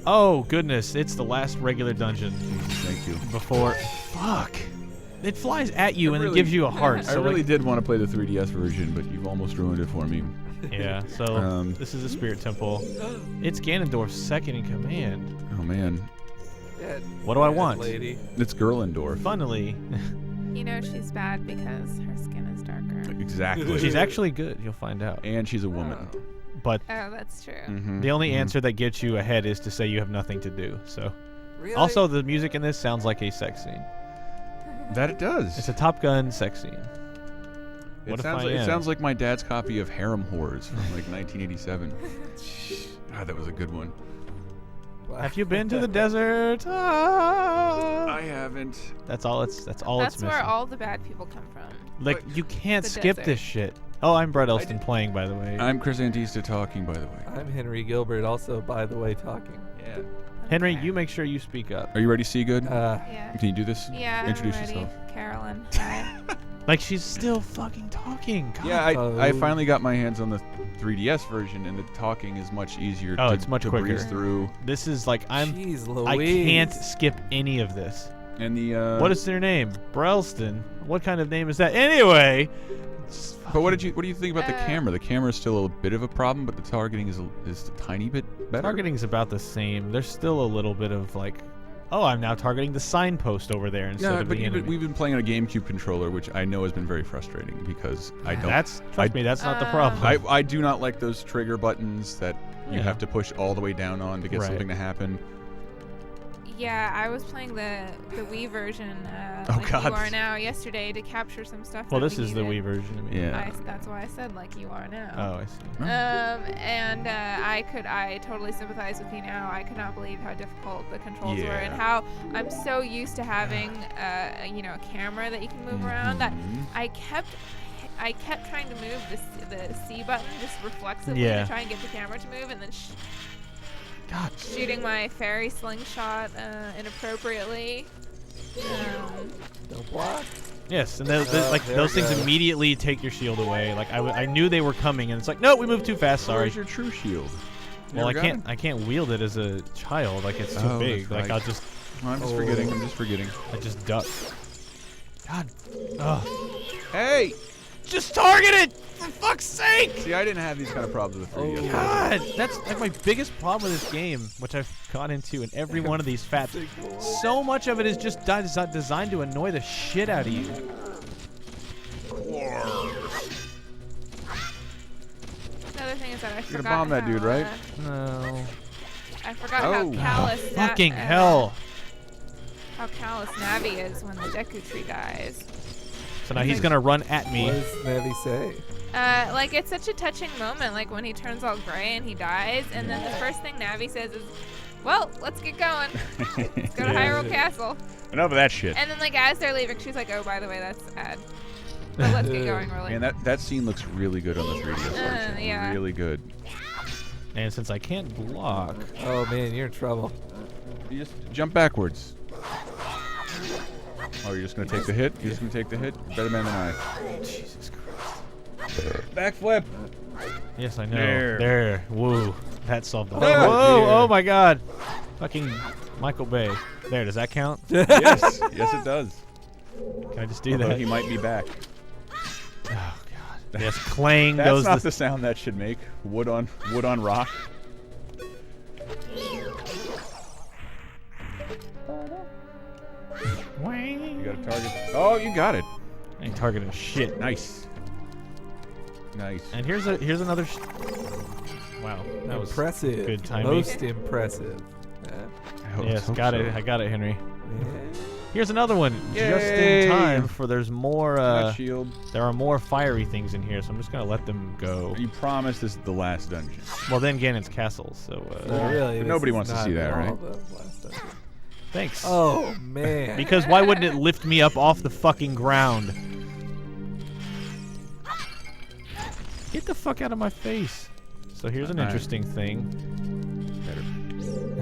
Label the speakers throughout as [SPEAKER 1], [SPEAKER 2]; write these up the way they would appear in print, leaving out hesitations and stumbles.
[SPEAKER 1] Oh, goodness. It's the last regular dungeon.
[SPEAKER 2] Thank you.
[SPEAKER 1] Before... Fuck. It flies at you and it gives you a heart.
[SPEAKER 2] I really did want to play the 3DS version, but you've almost ruined it for me.
[SPEAKER 1] Yeah, so this is a spirit temple. It's Ganondorf's second in command.
[SPEAKER 2] Oh, man.
[SPEAKER 3] Yeah,
[SPEAKER 1] What do I want?
[SPEAKER 3] lady.
[SPEAKER 2] It's Gerlendorf.
[SPEAKER 1] Funnily.
[SPEAKER 4] You know she's bad because her skin is darker.
[SPEAKER 2] Exactly.
[SPEAKER 1] She's actually good. You'll find out.
[SPEAKER 2] And she's a woman.
[SPEAKER 1] But
[SPEAKER 4] Oh, that's true.
[SPEAKER 2] Mm-hmm.
[SPEAKER 1] the only answer that gets you ahead is to say you have nothing to do. So,
[SPEAKER 3] Really?
[SPEAKER 1] also the music in this sounds like a sex scene.
[SPEAKER 2] That it does.
[SPEAKER 1] It's a Top Gun sex scene.
[SPEAKER 2] It
[SPEAKER 1] What if
[SPEAKER 2] sounds
[SPEAKER 1] I
[SPEAKER 2] like,
[SPEAKER 1] am?
[SPEAKER 2] it sounds like my dad's copy of Harem Whores from like 1987. God, that was a good one.
[SPEAKER 1] Have you been to the desert? Ah.
[SPEAKER 2] I haven't.
[SPEAKER 1] That's all it's
[SPEAKER 4] That's
[SPEAKER 1] missing.
[SPEAKER 4] where all the bad people come from.
[SPEAKER 1] Like you can't
[SPEAKER 4] The
[SPEAKER 1] skip
[SPEAKER 4] desert.
[SPEAKER 1] this shit. Oh, I'm Brett Elston playing, by the way.
[SPEAKER 2] I'm Chris Antista talking, by the way.
[SPEAKER 3] I'm Henry Gilbert, also, by the way, talking.
[SPEAKER 2] Yeah.
[SPEAKER 1] Henry,
[SPEAKER 4] Okay.
[SPEAKER 1] you make sure you speak up.
[SPEAKER 2] Are you ready, See Good?
[SPEAKER 4] Yeah.
[SPEAKER 2] Can you do this?
[SPEAKER 4] Yeah,
[SPEAKER 2] Introduce
[SPEAKER 4] I'm ready.
[SPEAKER 2] yourself.
[SPEAKER 4] Carolyn. Hi.
[SPEAKER 1] Like she's still fucking talking. God.
[SPEAKER 2] Yeah, I
[SPEAKER 3] Oh.
[SPEAKER 2] finally got my hands on the 3DS version, and the talking is much easier
[SPEAKER 1] Oh,
[SPEAKER 2] to,
[SPEAKER 1] it's much
[SPEAKER 2] to
[SPEAKER 1] quicker.
[SPEAKER 2] breeze through.
[SPEAKER 1] This is like
[SPEAKER 3] Jeez
[SPEAKER 1] I
[SPEAKER 3] Louise.
[SPEAKER 1] can't skip any of this.
[SPEAKER 2] And the
[SPEAKER 1] What is their name? Brelston. What kind of name is that? Anyway.
[SPEAKER 2] But what do you think about the
[SPEAKER 4] Uh,
[SPEAKER 2] camera? The camera is still a bit of a problem, but the targeting is a tiny bit better.
[SPEAKER 1] Targeting's about the same. There's still a little bit of like, oh, I'm now targeting the signpost over there instead
[SPEAKER 2] Yeah,
[SPEAKER 1] of
[SPEAKER 2] but
[SPEAKER 1] the enemy.
[SPEAKER 2] we've been playing on a GameCube controller, which I know has been very frustrating because I don't.
[SPEAKER 1] Trust me, that's not the problem.
[SPEAKER 2] I do not like those trigger buttons that you
[SPEAKER 1] Yeah.
[SPEAKER 2] have to push all the way down on to get
[SPEAKER 1] Right.
[SPEAKER 2] something to happen.
[SPEAKER 4] Yeah, I was playing the Wii version
[SPEAKER 2] Oh,
[SPEAKER 4] like
[SPEAKER 2] God.
[SPEAKER 4] you are now yesterday to capture some stuff.
[SPEAKER 1] Well,
[SPEAKER 4] that
[SPEAKER 1] this
[SPEAKER 4] we
[SPEAKER 1] is the
[SPEAKER 4] needed.
[SPEAKER 1] Wii version. I mean.
[SPEAKER 2] Yeah.
[SPEAKER 4] That's why I said like you are now.
[SPEAKER 1] Oh, I see.
[SPEAKER 4] And I totally sympathize with you now. I could not believe how difficult the controls were and
[SPEAKER 2] Yeah.
[SPEAKER 4] how I'm so used to having a camera that you can move around that
[SPEAKER 2] Mhm.
[SPEAKER 4] I kept trying to move the C button just reflexively
[SPEAKER 1] Yeah.
[SPEAKER 4] to try and get the camera to move, and then
[SPEAKER 1] God.
[SPEAKER 4] shooting my fairy slingshot inappropriately.
[SPEAKER 3] Don't block.
[SPEAKER 1] Yes, and
[SPEAKER 3] There
[SPEAKER 1] those
[SPEAKER 3] we
[SPEAKER 1] things
[SPEAKER 3] go.
[SPEAKER 1] immediately take your shield away. Like I knew they were coming, and it's like, no, we moved too fast. Sorry.
[SPEAKER 2] Where's your true shield?
[SPEAKER 1] Well, I
[SPEAKER 2] Never got it?
[SPEAKER 1] I can't wield it as a child. Like it's too
[SPEAKER 2] Oh,
[SPEAKER 1] big.
[SPEAKER 2] that's
[SPEAKER 1] Like
[SPEAKER 2] right.
[SPEAKER 1] I'll just
[SPEAKER 2] Oh, I'm just forgetting.
[SPEAKER 1] I just duck. God. Ugh.
[SPEAKER 2] Hey!
[SPEAKER 1] Just target it! For fuck's sake!
[SPEAKER 2] See, I didn't have these kind of problems with 3DS.
[SPEAKER 3] Oh.
[SPEAKER 1] God, that's like my biggest problem with this game, which I've gone into in every one of these FAPs. So much of it is just designed to annoy the shit out of you.
[SPEAKER 4] Another thing is that I
[SPEAKER 2] You're
[SPEAKER 4] forgot
[SPEAKER 2] gonna bomb that
[SPEAKER 4] how,
[SPEAKER 2] dude, right?
[SPEAKER 1] No.
[SPEAKER 4] I forgot
[SPEAKER 2] Oh.
[SPEAKER 4] how callous
[SPEAKER 1] Fucking hell.
[SPEAKER 4] how callous Navi is when the Deku Tree dies.
[SPEAKER 1] So now he's gonna run at
[SPEAKER 3] What
[SPEAKER 1] me.
[SPEAKER 3] does Navi say?
[SPEAKER 4] Like it's such a touching moment, like when he turns all gray and he dies, and then the first thing Navi says is, "Well, let's get going. Let's go to Hyrule Castle."
[SPEAKER 2] Enough of that shit.
[SPEAKER 4] And then like as they're leaving, she's like, "Oh, by the way, that's sad. But let's get going, really."
[SPEAKER 2] Man, that scene looks really good on the 3DS version.
[SPEAKER 4] yeah.
[SPEAKER 2] Really good.
[SPEAKER 1] And since I can't block,
[SPEAKER 3] Oh man, you're in trouble.
[SPEAKER 2] You just jump backwards. Oh, you're just gonna take the hit? You're just gonna take the hit? You're better man than I.
[SPEAKER 1] Jesus Christ.
[SPEAKER 2] Backflip!
[SPEAKER 1] Yes, I know.
[SPEAKER 2] There.
[SPEAKER 1] There. Woo. That solved it.
[SPEAKER 3] Oh,
[SPEAKER 1] Whoa!
[SPEAKER 3] dear.
[SPEAKER 1] Oh my God. Fucking Michael Bay. There. Does that count?
[SPEAKER 2] Yes, yes it does.
[SPEAKER 1] Can I just do
[SPEAKER 2] Although
[SPEAKER 1] that?
[SPEAKER 2] he might be back.
[SPEAKER 1] Oh God. Yes, clang
[SPEAKER 2] That's
[SPEAKER 1] goes
[SPEAKER 2] not
[SPEAKER 1] the
[SPEAKER 2] the sound that should make. Wood on rock. You got a target. Oh, you got it.
[SPEAKER 1] I ain't targeting shit.
[SPEAKER 2] Nice. Nice.
[SPEAKER 1] And here's another. Wow, that was
[SPEAKER 3] Impressive.
[SPEAKER 1] good timing.
[SPEAKER 3] Most impressive.
[SPEAKER 1] Yes, got it. I got it, Henry.
[SPEAKER 3] Yeah.
[SPEAKER 1] Here's another one, just
[SPEAKER 2] Yay.
[SPEAKER 1] in time for there's more.
[SPEAKER 2] Got shield.
[SPEAKER 1] There are more fiery things in here, so I'm just gonna let them go.
[SPEAKER 2] You promised this is the last dungeon.
[SPEAKER 1] Well, then Ganon's castle. So
[SPEAKER 3] So really,
[SPEAKER 2] But
[SPEAKER 3] this
[SPEAKER 2] nobody
[SPEAKER 3] is
[SPEAKER 2] wants to
[SPEAKER 3] not
[SPEAKER 2] see that,
[SPEAKER 3] at
[SPEAKER 2] right?
[SPEAKER 3] all the last dungeon.
[SPEAKER 1] thanks.
[SPEAKER 3] Oh man.
[SPEAKER 1] Because why wouldn't it lift me up off the fucking ground? Get the fuck out of my face. So here's an
[SPEAKER 2] Alright.
[SPEAKER 1] interesting thing.
[SPEAKER 2] Better,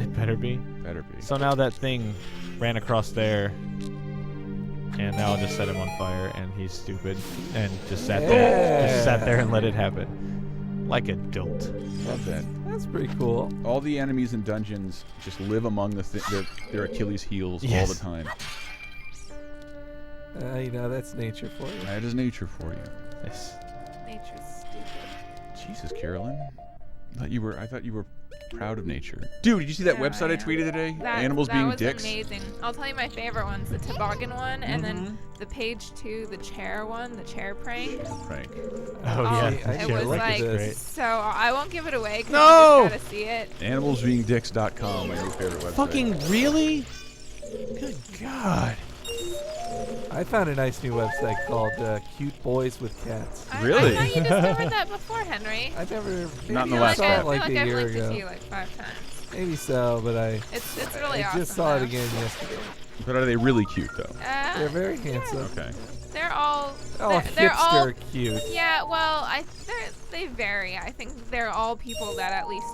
[SPEAKER 1] It better be.
[SPEAKER 2] better be.
[SPEAKER 1] So now that thing ran across there, and now I'll just set him on fire, and he's stupid, and just sat there and let it happen. Like a dolt.
[SPEAKER 2] Love that.
[SPEAKER 3] That's pretty cool.
[SPEAKER 2] All the enemies in dungeons just live among their Achilles heels all
[SPEAKER 1] Yes.
[SPEAKER 2] the time.
[SPEAKER 3] You know, that's nature for you.
[SPEAKER 2] That is nature for you.
[SPEAKER 1] Yes.
[SPEAKER 4] Nature's stupid.
[SPEAKER 2] Jesus, Carolyn. I thought you were proud of nature. Dude, did you see that
[SPEAKER 4] Yeah,
[SPEAKER 2] website I
[SPEAKER 4] am.
[SPEAKER 2] tweeted today?
[SPEAKER 4] That,
[SPEAKER 2] Animals
[SPEAKER 4] that
[SPEAKER 2] being
[SPEAKER 4] was
[SPEAKER 2] dicks.
[SPEAKER 4] amazing. I'll tell you my favorite ones: the toboggan one, and then the page 2, the chair one, the chair prank.
[SPEAKER 2] Right.
[SPEAKER 1] Oh, yeah.
[SPEAKER 3] I
[SPEAKER 4] It
[SPEAKER 3] sure
[SPEAKER 4] was
[SPEAKER 3] look at
[SPEAKER 4] like
[SPEAKER 3] this.
[SPEAKER 4] so. I won't give it away. 'Cause
[SPEAKER 1] No!
[SPEAKER 4] you just gotta see it.
[SPEAKER 2] Animalsbeingdicks.com, my new favorite website.
[SPEAKER 1] Fucking really? Good God.
[SPEAKER 3] I found a nice new website called Cute Boys with Cats.
[SPEAKER 2] Really?
[SPEAKER 4] I thought you discovered that before, Henry.
[SPEAKER 3] I never.
[SPEAKER 2] Not in the
[SPEAKER 3] maybe I
[SPEAKER 2] last
[SPEAKER 3] saw
[SPEAKER 2] app.
[SPEAKER 3] it like
[SPEAKER 4] I feel
[SPEAKER 3] a
[SPEAKER 4] like I've
[SPEAKER 3] year
[SPEAKER 4] linked it
[SPEAKER 3] ago.
[SPEAKER 4] to you like 5 times.
[SPEAKER 3] Maybe so, but
[SPEAKER 4] It's really
[SPEAKER 3] I
[SPEAKER 4] awesome.
[SPEAKER 3] just saw it
[SPEAKER 4] though.
[SPEAKER 3] again yesterday.
[SPEAKER 2] But are they really cute, though?
[SPEAKER 3] They're very handsome.
[SPEAKER 2] Okay.
[SPEAKER 4] They're all.
[SPEAKER 3] Oh,
[SPEAKER 4] they're all.
[SPEAKER 3] hipster cute.
[SPEAKER 4] Yeah, well, they vary. I think they're all people that at least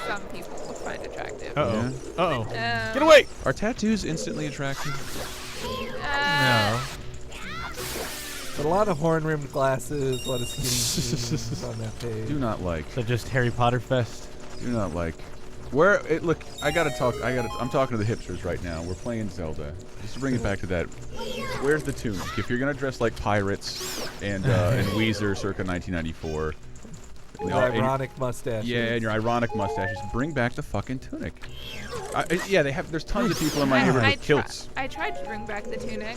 [SPEAKER 4] some people will find attractive.
[SPEAKER 1] Uh-oh. Uh-oh.
[SPEAKER 4] Um,
[SPEAKER 1] Get away!
[SPEAKER 2] Are tattoos instantly attractive?
[SPEAKER 1] No.
[SPEAKER 3] But a lot of horn-rimmed glasses, a lot of skinny jeans on that page.
[SPEAKER 2] Do not like.
[SPEAKER 1] So just Harry Potter fest?
[SPEAKER 2] Do not like. Look, I'm talking to the hipsters right now. We're playing Zelda. Just to bring it back to that. Where's the tunic? If you're gonna dress like pirates and Weezer circa 1994.
[SPEAKER 3] With ironic mustaches.
[SPEAKER 2] Yeah, and your ironic mustaches. Bring back the fucking tunic. There's tons of people in my neighborhood with kilts.
[SPEAKER 4] I tried to bring back the tunic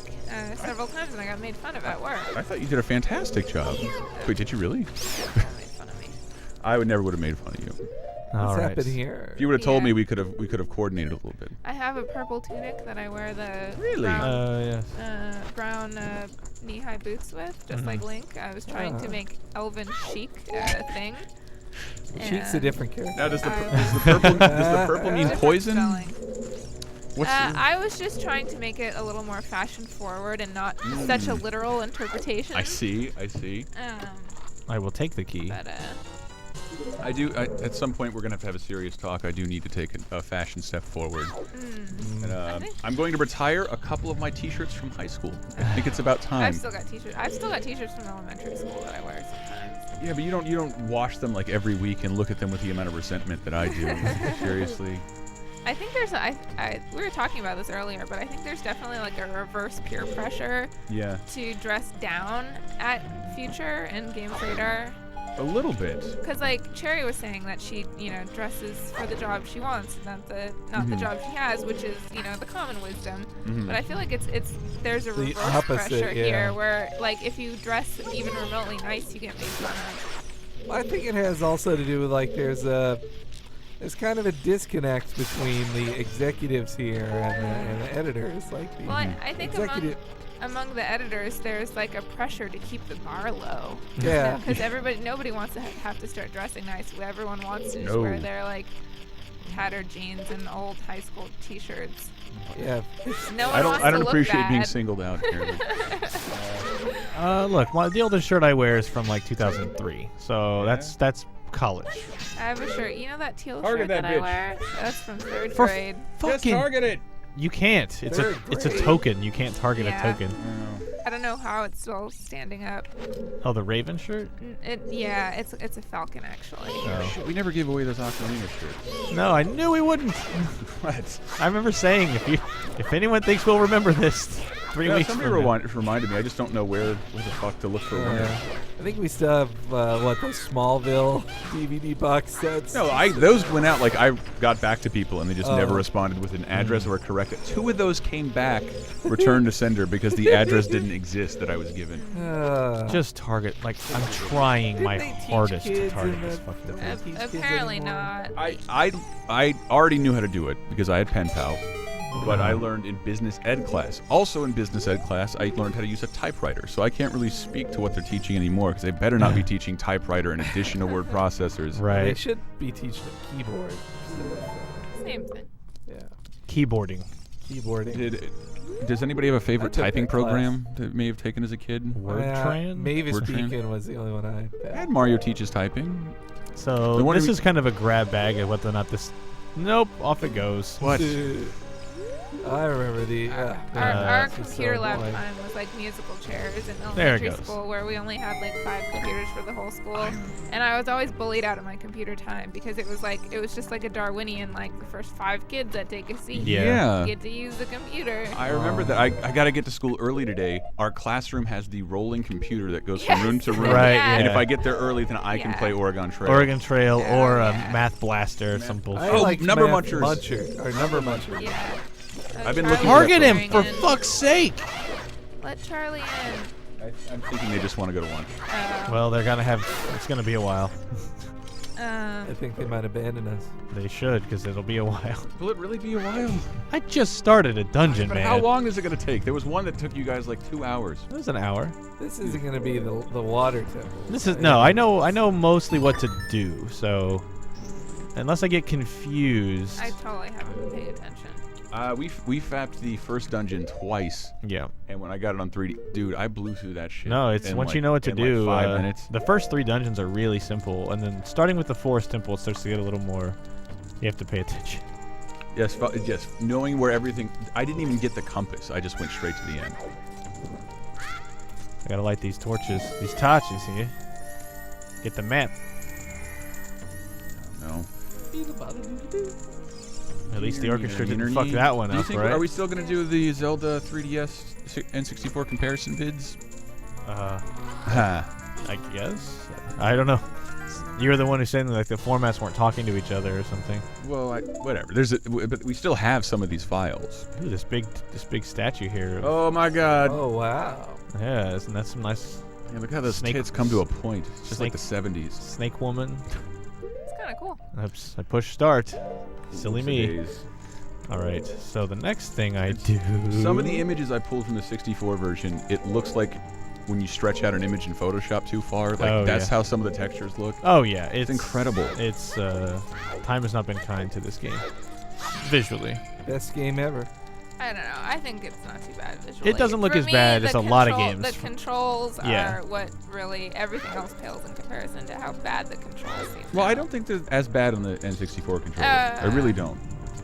[SPEAKER 4] several times, and I got made fun of at work.
[SPEAKER 2] I thought you did a fantastic job. Wait, did you really?
[SPEAKER 4] People made fun of me.
[SPEAKER 2] I would never would have made fun of you.
[SPEAKER 1] All
[SPEAKER 3] What's
[SPEAKER 1] right.
[SPEAKER 3] happened here?
[SPEAKER 2] If you would have told
[SPEAKER 4] Yeah.
[SPEAKER 2] me, we could have coordinated a little bit.
[SPEAKER 4] I have a purple tunic that I wear the
[SPEAKER 2] Really?
[SPEAKER 4] brown,
[SPEAKER 1] Yes.
[SPEAKER 4] brown knee-high boots with, just like Link. I was trying to
[SPEAKER 3] Ah.
[SPEAKER 4] make elven chic thing.
[SPEAKER 3] Cheek's a different character.
[SPEAKER 2] Now, does the
[SPEAKER 4] I-
[SPEAKER 2] purple mean
[SPEAKER 4] Different
[SPEAKER 2] poison?
[SPEAKER 4] spelling.
[SPEAKER 2] What's
[SPEAKER 4] I was just trying to make it a little more fashion forward and not such a literal interpretation.
[SPEAKER 2] I see.
[SPEAKER 1] I will take the key.
[SPEAKER 4] But
[SPEAKER 2] I do. At some point, we're gonna have a serious talk. I do need to take a fashion step forward. And, I'm going to retire a couple of my T-shirts from high school. I think it's about time.
[SPEAKER 4] I've still got t-shirts. I've still got t-shirts from elementary school that I wear sometimes.
[SPEAKER 2] Yeah, but you don't wash them like every week and look at them with the amount of resentment that I do. Seriously.
[SPEAKER 4] I think there's we were talking about this earlier, but I think there's definitely like a reverse peer pressure
[SPEAKER 2] Yeah.
[SPEAKER 4] to dress down at Future and Game of Radar.
[SPEAKER 2] A little bit.
[SPEAKER 4] Because like Cherry was saying that she, dresses for the job she wants, not the job she has, which is, the common wisdom. But I feel like there's a
[SPEAKER 3] The
[SPEAKER 4] reverse
[SPEAKER 3] opposite,
[SPEAKER 4] pressure
[SPEAKER 3] yeah.
[SPEAKER 4] here, where like if you dress even remotely nice, you get made fun of.
[SPEAKER 3] I think it has also to do with like there's kind of a disconnect between the executives here and the editors. Like the
[SPEAKER 4] Well, I think
[SPEAKER 3] executive.
[SPEAKER 4] among the editors, there's like a pressure to keep the bar low.
[SPEAKER 3] Yeah.
[SPEAKER 4] Because nobody wants to have to start dressing nice. Everyone wants to just
[SPEAKER 2] No.
[SPEAKER 4] wear their like tattered jeans and old high school t-shirts.
[SPEAKER 3] Yeah.
[SPEAKER 4] No one
[SPEAKER 2] I
[SPEAKER 4] wants
[SPEAKER 2] don't
[SPEAKER 4] to look
[SPEAKER 2] appreciate
[SPEAKER 4] bad.
[SPEAKER 2] being singled out here.
[SPEAKER 1] Look, the oldest shirt I wear is from like 2003. So
[SPEAKER 2] Yeah?
[SPEAKER 1] that's college.
[SPEAKER 4] I have a shirt. You know that teal
[SPEAKER 2] Target
[SPEAKER 4] shirt
[SPEAKER 2] that
[SPEAKER 4] that I
[SPEAKER 2] bitch.
[SPEAKER 4] wear? That's from third
[SPEAKER 1] For
[SPEAKER 4] grade.
[SPEAKER 1] Fucking.
[SPEAKER 2] it.
[SPEAKER 1] You can't. It's
[SPEAKER 3] Third
[SPEAKER 1] a
[SPEAKER 3] grade.
[SPEAKER 1] token. You can't target
[SPEAKER 4] Yeah.
[SPEAKER 1] a token.
[SPEAKER 4] I don't know how it's still standing up.
[SPEAKER 1] Oh, the Raven shirt?
[SPEAKER 4] It's a falcon actually.
[SPEAKER 2] Shit, we never gave away those Ocarina shirts.
[SPEAKER 1] No, I knew we wouldn't.
[SPEAKER 2] What?
[SPEAKER 1] I remember saying if anyone thinks we'll remember this 3
[SPEAKER 2] Yeah,
[SPEAKER 1] weeks
[SPEAKER 2] somebody
[SPEAKER 1] from now.
[SPEAKER 2] reminded me. I just don't know where the fuck to look for one.
[SPEAKER 3] I think we still have those Smallville DVD box sets.
[SPEAKER 2] No, those went out like I got back to people and they just never
[SPEAKER 3] Oh.
[SPEAKER 2] responded with an address or a correct. 2 of those came back, returned to sender because the address didn't exist that I was given.
[SPEAKER 1] Just target. Like, I'm trying
[SPEAKER 3] Didn't
[SPEAKER 1] my
[SPEAKER 3] they teach
[SPEAKER 1] hardest to
[SPEAKER 3] kids
[SPEAKER 1] target
[SPEAKER 3] in
[SPEAKER 1] this
[SPEAKER 3] the-
[SPEAKER 1] fucking
[SPEAKER 3] the-
[SPEAKER 1] thing.
[SPEAKER 3] teach kids
[SPEAKER 4] Apparently
[SPEAKER 3] anymore?
[SPEAKER 4] not.
[SPEAKER 2] I already knew how to do it because I had pen pal, but I learned in business ed class. Also in business ed class, I learned how to use a typewriter. So I can't really speak to what they're teaching anymore because they better not be teaching typewriter in addition to word processors.
[SPEAKER 3] They
[SPEAKER 1] Right.
[SPEAKER 3] should be teaching a keyboard.
[SPEAKER 4] Same thing.
[SPEAKER 3] Yeah.
[SPEAKER 1] Keyboarding.
[SPEAKER 3] Keyboarding.
[SPEAKER 2] Does anybody have a favorite
[SPEAKER 3] I took
[SPEAKER 2] typing
[SPEAKER 3] that class.
[SPEAKER 2] program that may have taken as a kid?
[SPEAKER 1] Wordtran?
[SPEAKER 3] Mavis
[SPEAKER 2] Wordtran?
[SPEAKER 3] Beacon was the only one I
[SPEAKER 2] I
[SPEAKER 3] had.
[SPEAKER 2] had Mario teaches typing.
[SPEAKER 1] So
[SPEAKER 2] The one
[SPEAKER 1] this
[SPEAKER 2] we-
[SPEAKER 1] is kind of a grab bag of whether or not this. Nope, off it goes.
[SPEAKER 2] What?
[SPEAKER 3] I remember the.
[SPEAKER 4] Our
[SPEAKER 3] this is so
[SPEAKER 4] computer lab
[SPEAKER 3] annoying.
[SPEAKER 4] time was like musical chairs in
[SPEAKER 1] There it
[SPEAKER 4] elementary
[SPEAKER 1] goes.
[SPEAKER 4] school where we only had like 5 computers for the whole school. And I was always bullied out of my computer time because it was just like a Darwinian, like the first 5 kids that take a seat
[SPEAKER 1] Yeah.
[SPEAKER 4] get to use the computer.
[SPEAKER 2] I remember that. I got to get to school early today. Our classroom has the rolling computer that goes from room to room.
[SPEAKER 1] Right,
[SPEAKER 2] And
[SPEAKER 1] yeah.
[SPEAKER 2] if I get there early, then I can play Oregon Trail.
[SPEAKER 1] Oregon Trail or
[SPEAKER 4] yeah.
[SPEAKER 1] Math Blaster or some
[SPEAKER 3] I
[SPEAKER 1] bullshit.
[SPEAKER 3] like
[SPEAKER 2] Number
[SPEAKER 3] Math
[SPEAKER 2] Munchers.
[SPEAKER 3] Muncher, or Number Muncher.
[SPEAKER 4] Yeah.
[SPEAKER 2] I've been
[SPEAKER 4] Charlie
[SPEAKER 2] looking
[SPEAKER 1] Target him,
[SPEAKER 4] going
[SPEAKER 1] for
[SPEAKER 4] in.
[SPEAKER 1] fuck's sake!
[SPEAKER 4] Let Charlie in.
[SPEAKER 2] I'm thinking they just want to go to lunch.
[SPEAKER 1] Well, they're gonna have. It's gonna be a while.
[SPEAKER 3] I think they might abandon us.
[SPEAKER 1] They should, because it'll be a while.
[SPEAKER 2] Will it really be a while?
[SPEAKER 1] I just started a dungeon,
[SPEAKER 2] But
[SPEAKER 1] man.
[SPEAKER 2] how long is it going to take? There was one that took you guys like 2 hours.
[SPEAKER 1] It was an hour.
[SPEAKER 3] This isn't going to be the water temple.
[SPEAKER 1] This is no. I know mostly what to do. So, unless I get confused.
[SPEAKER 4] I totally haven't been paying attention.
[SPEAKER 2] We fapped the first dungeon twice,
[SPEAKER 1] Yeah.
[SPEAKER 2] and when I got it on 3D, dude, I blew through that shit.
[SPEAKER 1] No, it's
[SPEAKER 2] in
[SPEAKER 1] once
[SPEAKER 2] like-
[SPEAKER 1] you know what to
[SPEAKER 2] in
[SPEAKER 1] do.
[SPEAKER 2] Like 5 minutes.
[SPEAKER 1] The first 3 dungeons are really simple, and then starting with the forest temple, it starts to get a little more. You have to pay attention.
[SPEAKER 2] Yes, yes. Knowing where everything. I didn't even get the compass. I just went straight to the end.
[SPEAKER 1] I gotta light these torches, these torches here. Get the map.
[SPEAKER 2] No.
[SPEAKER 1] At least the orchestra didn't fuck that one
[SPEAKER 2] Do you
[SPEAKER 1] up,
[SPEAKER 2] think,
[SPEAKER 1] right?
[SPEAKER 2] Are we still gonna do the Zelda 3DS N64 comparison vids?
[SPEAKER 1] I guess. I don't know. You were the one who said like the formats weren't talking to each other or something.
[SPEAKER 2] Well, whatever. But we still have some of these files.
[SPEAKER 1] Ooh, this big statue here.
[SPEAKER 2] Oh my God.
[SPEAKER 3] Oh, wow.
[SPEAKER 1] Yeah, isn't that some nice
[SPEAKER 2] Yeah, look how those
[SPEAKER 1] Snake-
[SPEAKER 2] tits come to a point. It's just like the
[SPEAKER 1] snake-
[SPEAKER 2] 70s.
[SPEAKER 1] snake woman?
[SPEAKER 4] It's kind of cool.
[SPEAKER 1] Oops, I pushed start. Silly me.
[SPEAKER 2] Days.
[SPEAKER 1] All right, so the next thing I do.
[SPEAKER 2] Some of the images I pulled from the 64 version, it looks like when you stretch out an image in Photoshop too far. Like
[SPEAKER 1] Oh,
[SPEAKER 2] that's
[SPEAKER 1] yeah.
[SPEAKER 2] how some of the textures look.
[SPEAKER 1] Oh yeah,
[SPEAKER 2] It's incredible.
[SPEAKER 1] It's time has not been kind to this game. Visually,
[SPEAKER 3] Best game ever.
[SPEAKER 4] I don't know. I think it's not too bad visually.
[SPEAKER 1] it doesn't look
[SPEAKER 4] For
[SPEAKER 1] as
[SPEAKER 4] me,
[SPEAKER 1] bad as
[SPEAKER 4] the
[SPEAKER 1] a lot of
[SPEAKER 4] control-
[SPEAKER 1] games.
[SPEAKER 4] The controls
[SPEAKER 1] Yeah.
[SPEAKER 4] are what really everything else pales in comparison to how bad the controls seem.
[SPEAKER 2] Well, I
[SPEAKER 4] now.
[SPEAKER 2] don't think they're as bad on the N64 controller. I really don't.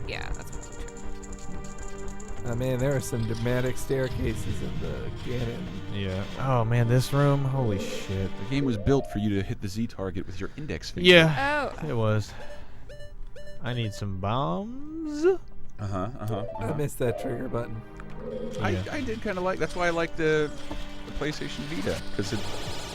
[SPEAKER 4] Yeah, that's probably true.
[SPEAKER 3] Oh, man, there are some dramatic staircases in the Ganon.
[SPEAKER 1] Yeah. Oh man, this room. Holy shit.
[SPEAKER 2] The game was built for you to hit the Z target with your index finger.
[SPEAKER 1] Yeah,
[SPEAKER 4] Oh,
[SPEAKER 1] it was. I need some bombs.
[SPEAKER 3] I missed that trigger button.
[SPEAKER 1] Yeah.
[SPEAKER 2] I did kind of like. That's why I like the PlayStation Vita, because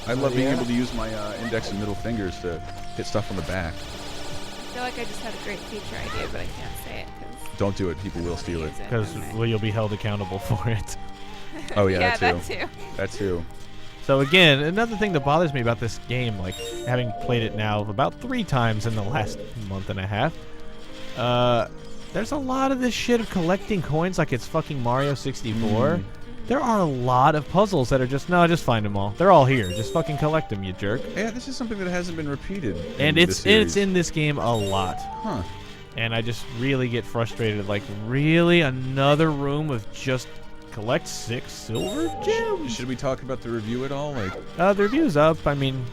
[SPEAKER 2] I love being
[SPEAKER 3] yeah?
[SPEAKER 2] able to use my index and middle fingers to hit stuff on the back.
[SPEAKER 4] I feel like I just had a great feature idea, but I can't say it because
[SPEAKER 2] Don't do it. People will steal it.
[SPEAKER 1] Because well, you'll be held accountable for it.
[SPEAKER 2] Oh yeah,
[SPEAKER 4] yeah,
[SPEAKER 2] that
[SPEAKER 4] that too.
[SPEAKER 2] That too.
[SPEAKER 1] So again, another thing that bothers me about this game, like having played it now about 3 times in the last month and a half, there's a lot of this shit of collecting coins like it's fucking Mario 64. There are a lot of puzzles that are just find them all. They're all here. Just fucking collect them, you jerk.
[SPEAKER 2] Yeah, this is something that hasn't been repeated.
[SPEAKER 1] And
[SPEAKER 2] in
[SPEAKER 1] it's
[SPEAKER 2] the series.
[SPEAKER 1] in this game a lot.
[SPEAKER 2] Huh.
[SPEAKER 1] And I just really get frustrated. Like, really, another room of just collect 6 silver gems?
[SPEAKER 2] Should we talk about the review at all? Like,
[SPEAKER 1] The review's up. I mean,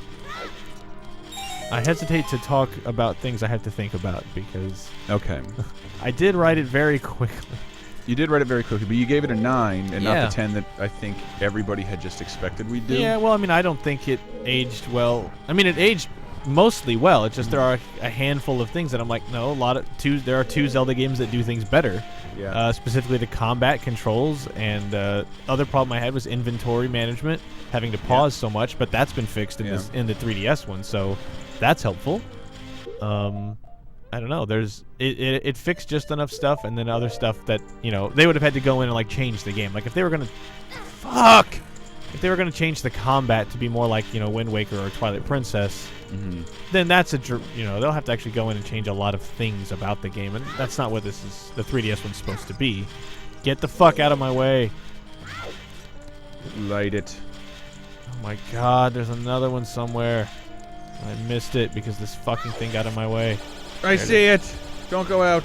[SPEAKER 1] I hesitate to talk about things I have to think about because
[SPEAKER 2] okay,
[SPEAKER 1] I did write it very quickly.
[SPEAKER 2] you did write it very quickly, but you gave it a 9 and
[SPEAKER 1] Yeah.
[SPEAKER 2] not the 10 that I think everybody had just expected we'd do.
[SPEAKER 1] Yeah, well, I mean, I don't think it aged well. I mean, it aged mostly well. It's just there are a handful of things that I'm like, no, there are 2 Zelda games that do things better.
[SPEAKER 2] Yeah.
[SPEAKER 1] Specifically the combat controls, and other problem I had was inventory management, having to pause so much, but that's been fixed in the 3DS one, so that's helpful. I don't know. It fixed just enough stuff, and then other stuff that they would have had to go in and like change the game. Like if they were gonna change the combat to be more like Wind Waker or Twilight Princess, then that's they'll have to actually go in and change a lot of things about the game, and that's not what the 3DS one's supposed to be. Get the fuck out of my way!
[SPEAKER 2] Light it.
[SPEAKER 1] Oh my god, there's another one somewhere. I missed it because this fucking thing got in my way.
[SPEAKER 2] I see it. Don't go out.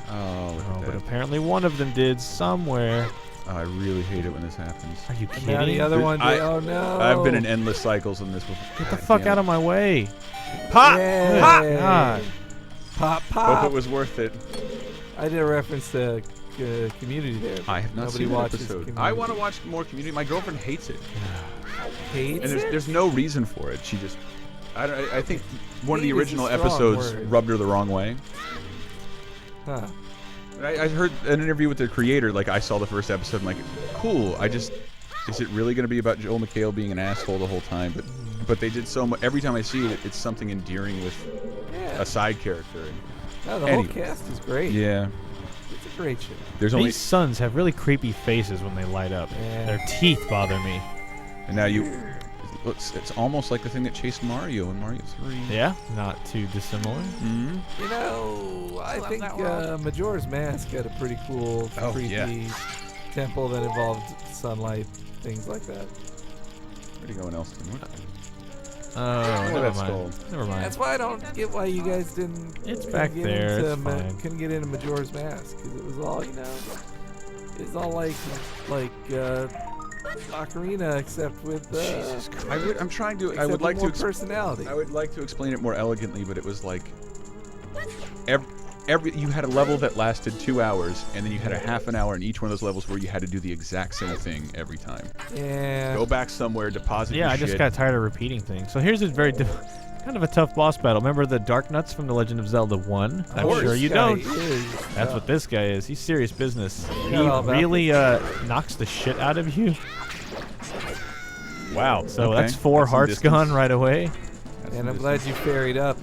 [SPEAKER 2] Oh, look
[SPEAKER 1] Oh,
[SPEAKER 2] at
[SPEAKER 1] but
[SPEAKER 2] that.
[SPEAKER 1] apparently one of them did somewhere.
[SPEAKER 2] Oh, I really hate it when this happens.
[SPEAKER 1] Are you
[SPEAKER 3] And now the
[SPEAKER 1] kidding?
[SPEAKER 3] other one did.
[SPEAKER 2] I-
[SPEAKER 3] Oh, no.
[SPEAKER 2] I've been in endless cycles on this before.
[SPEAKER 1] Get the fuck out of my way!
[SPEAKER 2] Pop!
[SPEAKER 3] Yay.
[SPEAKER 2] Pop!
[SPEAKER 1] God.
[SPEAKER 3] Pop,
[SPEAKER 2] Hope
[SPEAKER 3] pop.
[SPEAKER 2] it was worth it.
[SPEAKER 3] I did a reference to community there.
[SPEAKER 2] I have not
[SPEAKER 3] Nobody
[SPEAKER 2] seen that
[SPEAKER 3] watches
[SPEAKER 2] episode.
[SPEAKER 3] Community.
[SPEAKER 2] I want to watch more Community. My girlfriend hates it,
[SPEAKER 3] Hates
[SPEAKER 2] and
[SPEAKER 3] it?
[SPEAKER 2] there's no reason for it. She just, I think one of the
[SPEAKER 3] Hate is a
[SPEAKER 2] original
[SPEAKER 3] strong
[SPEAKER 2] episodes
[SPEAKER 3] word.
[SPEAKER 2] rubbed her the wrong way.
[SPEAKER 3] Huh.
[SPEAKER 2] I heard an interview with the creator. Like I saw the first episode. I'm like, cool. Is it really going to be about Joel McHale being an asshole the whole time? But they did so much. Every time I see it, it's something endearing with
[SPEAKER 3] Yeah.
[SPEAKER 2] a side character.
[SPEAKER 3] No, the
[SPEAKER 2] Anyway.
[SPEAKER 3] whole cast is great.
[SPEAKER 2] Yeah.
[SPEAKER 3] It's a great show.
[SPEAKER 2] There's only
[SPEAKER 1] These suns have really creepy faces when they light up.
[SPEAKER 3] Yeah.
[SPEAKER 1] Their teeth bother me.
[SPEAKER 2] and now it's almost like the thing that chased Mario in Mario 3.
[SPEAKER 1] Yeah, not too dissimilar.
[SPEAKER 2] Mm-hmm.
[SPEAKER 3] You know, I
[SPEAKER 4] love
[SPEAKER 3] think
[SPEAKER 4] that world.
[SPEAKER 3] Majora's Mask had a pretty cool,
[SPEAKER 2] Oh,
[SPEAKER 3] creepy
[SPEAKER 2] yeah.
[SPEAKER 3] temple that involved sunlight, things like that.
[SPEAKER 2] Where'd he go in Elston?
[SPEAKER 1] Oh, never
[SPEAKER 2] that's
[SPEAKER 1] mind.
[SPEAKER 2] cool.
[SPEAKER 1] Never mind.
[SPEAKER 3] That's why I don't get why you guys didn't.
[SPEAKER 1] It's
[SPEAKER 3] couldn't
[SPEAKER 1] back
[SPEAKER 3] get
[SPEAKER 1] there,
[SPEAKER 3] into
[SPEAKER 1] it's fine.
[SPEAKER 3] Couldn't get into Majora's Mask because it was all, you know, it's all like Ocarina except with.
[SPEAKER 2] Jesus Christ. I'm trying to. I
[SPEAKER 3] except
[SPEAKER 2] would
[SPEAKER 3] with
[SPEAKER 2] like
[SPEAKER 3] more
[SPEAKER 2] to.
[SPEAKER 3] personality.
[SPEAKER 2] I would like to explain it more elegantly, but it was like every you had a level that lasted 2 hours, and then you had a half an hour in each one of those levels where you had to do the exact same thing every time.
[SPEAKER 3] Yeah.
[SPEAKER 2] Go back somewhere, deposit.
[SPEAKER 1] Yeah,
[SPEAKER 2] your
[SPEAKER 1] I just
[SPEAKER 2] shit.
[SPEAKER 1] got tired of repeating things. So here's a very kind of a tough boss battle. Remember the Dark Nuts from The Legend of Zelda 1? I'm
[SPEAKER 2] course.
[SPEAKER 1] sure you
[SPEAKER 3] This guy
[SPEAKER 1] don't.
[SPEAKER 3] is
[SPEAKER 1] That's
[SPEAKER 3] tough.
[SPEAKER 1] what this guy is. He's serious business. He
[SPEAKER 3] all about
[SPEAKER 1] really knocks the shit out of you.
[SPEAKER 2] Wow.
[SPEAKER 1] So
[SPEAKER 2] okay.
[SPEAKER 1] that's 4
[SPEAKER 2] That's some
[SPEAKER 1] hearts
[SPEAKER 2] distance.
[SPEAKER 1] gone right away.
[SPEAKER 2] That's
[SPEAKER 3] And
[SPEAKER 2] some
[SPEAKER 3] I'm glad you ferried up.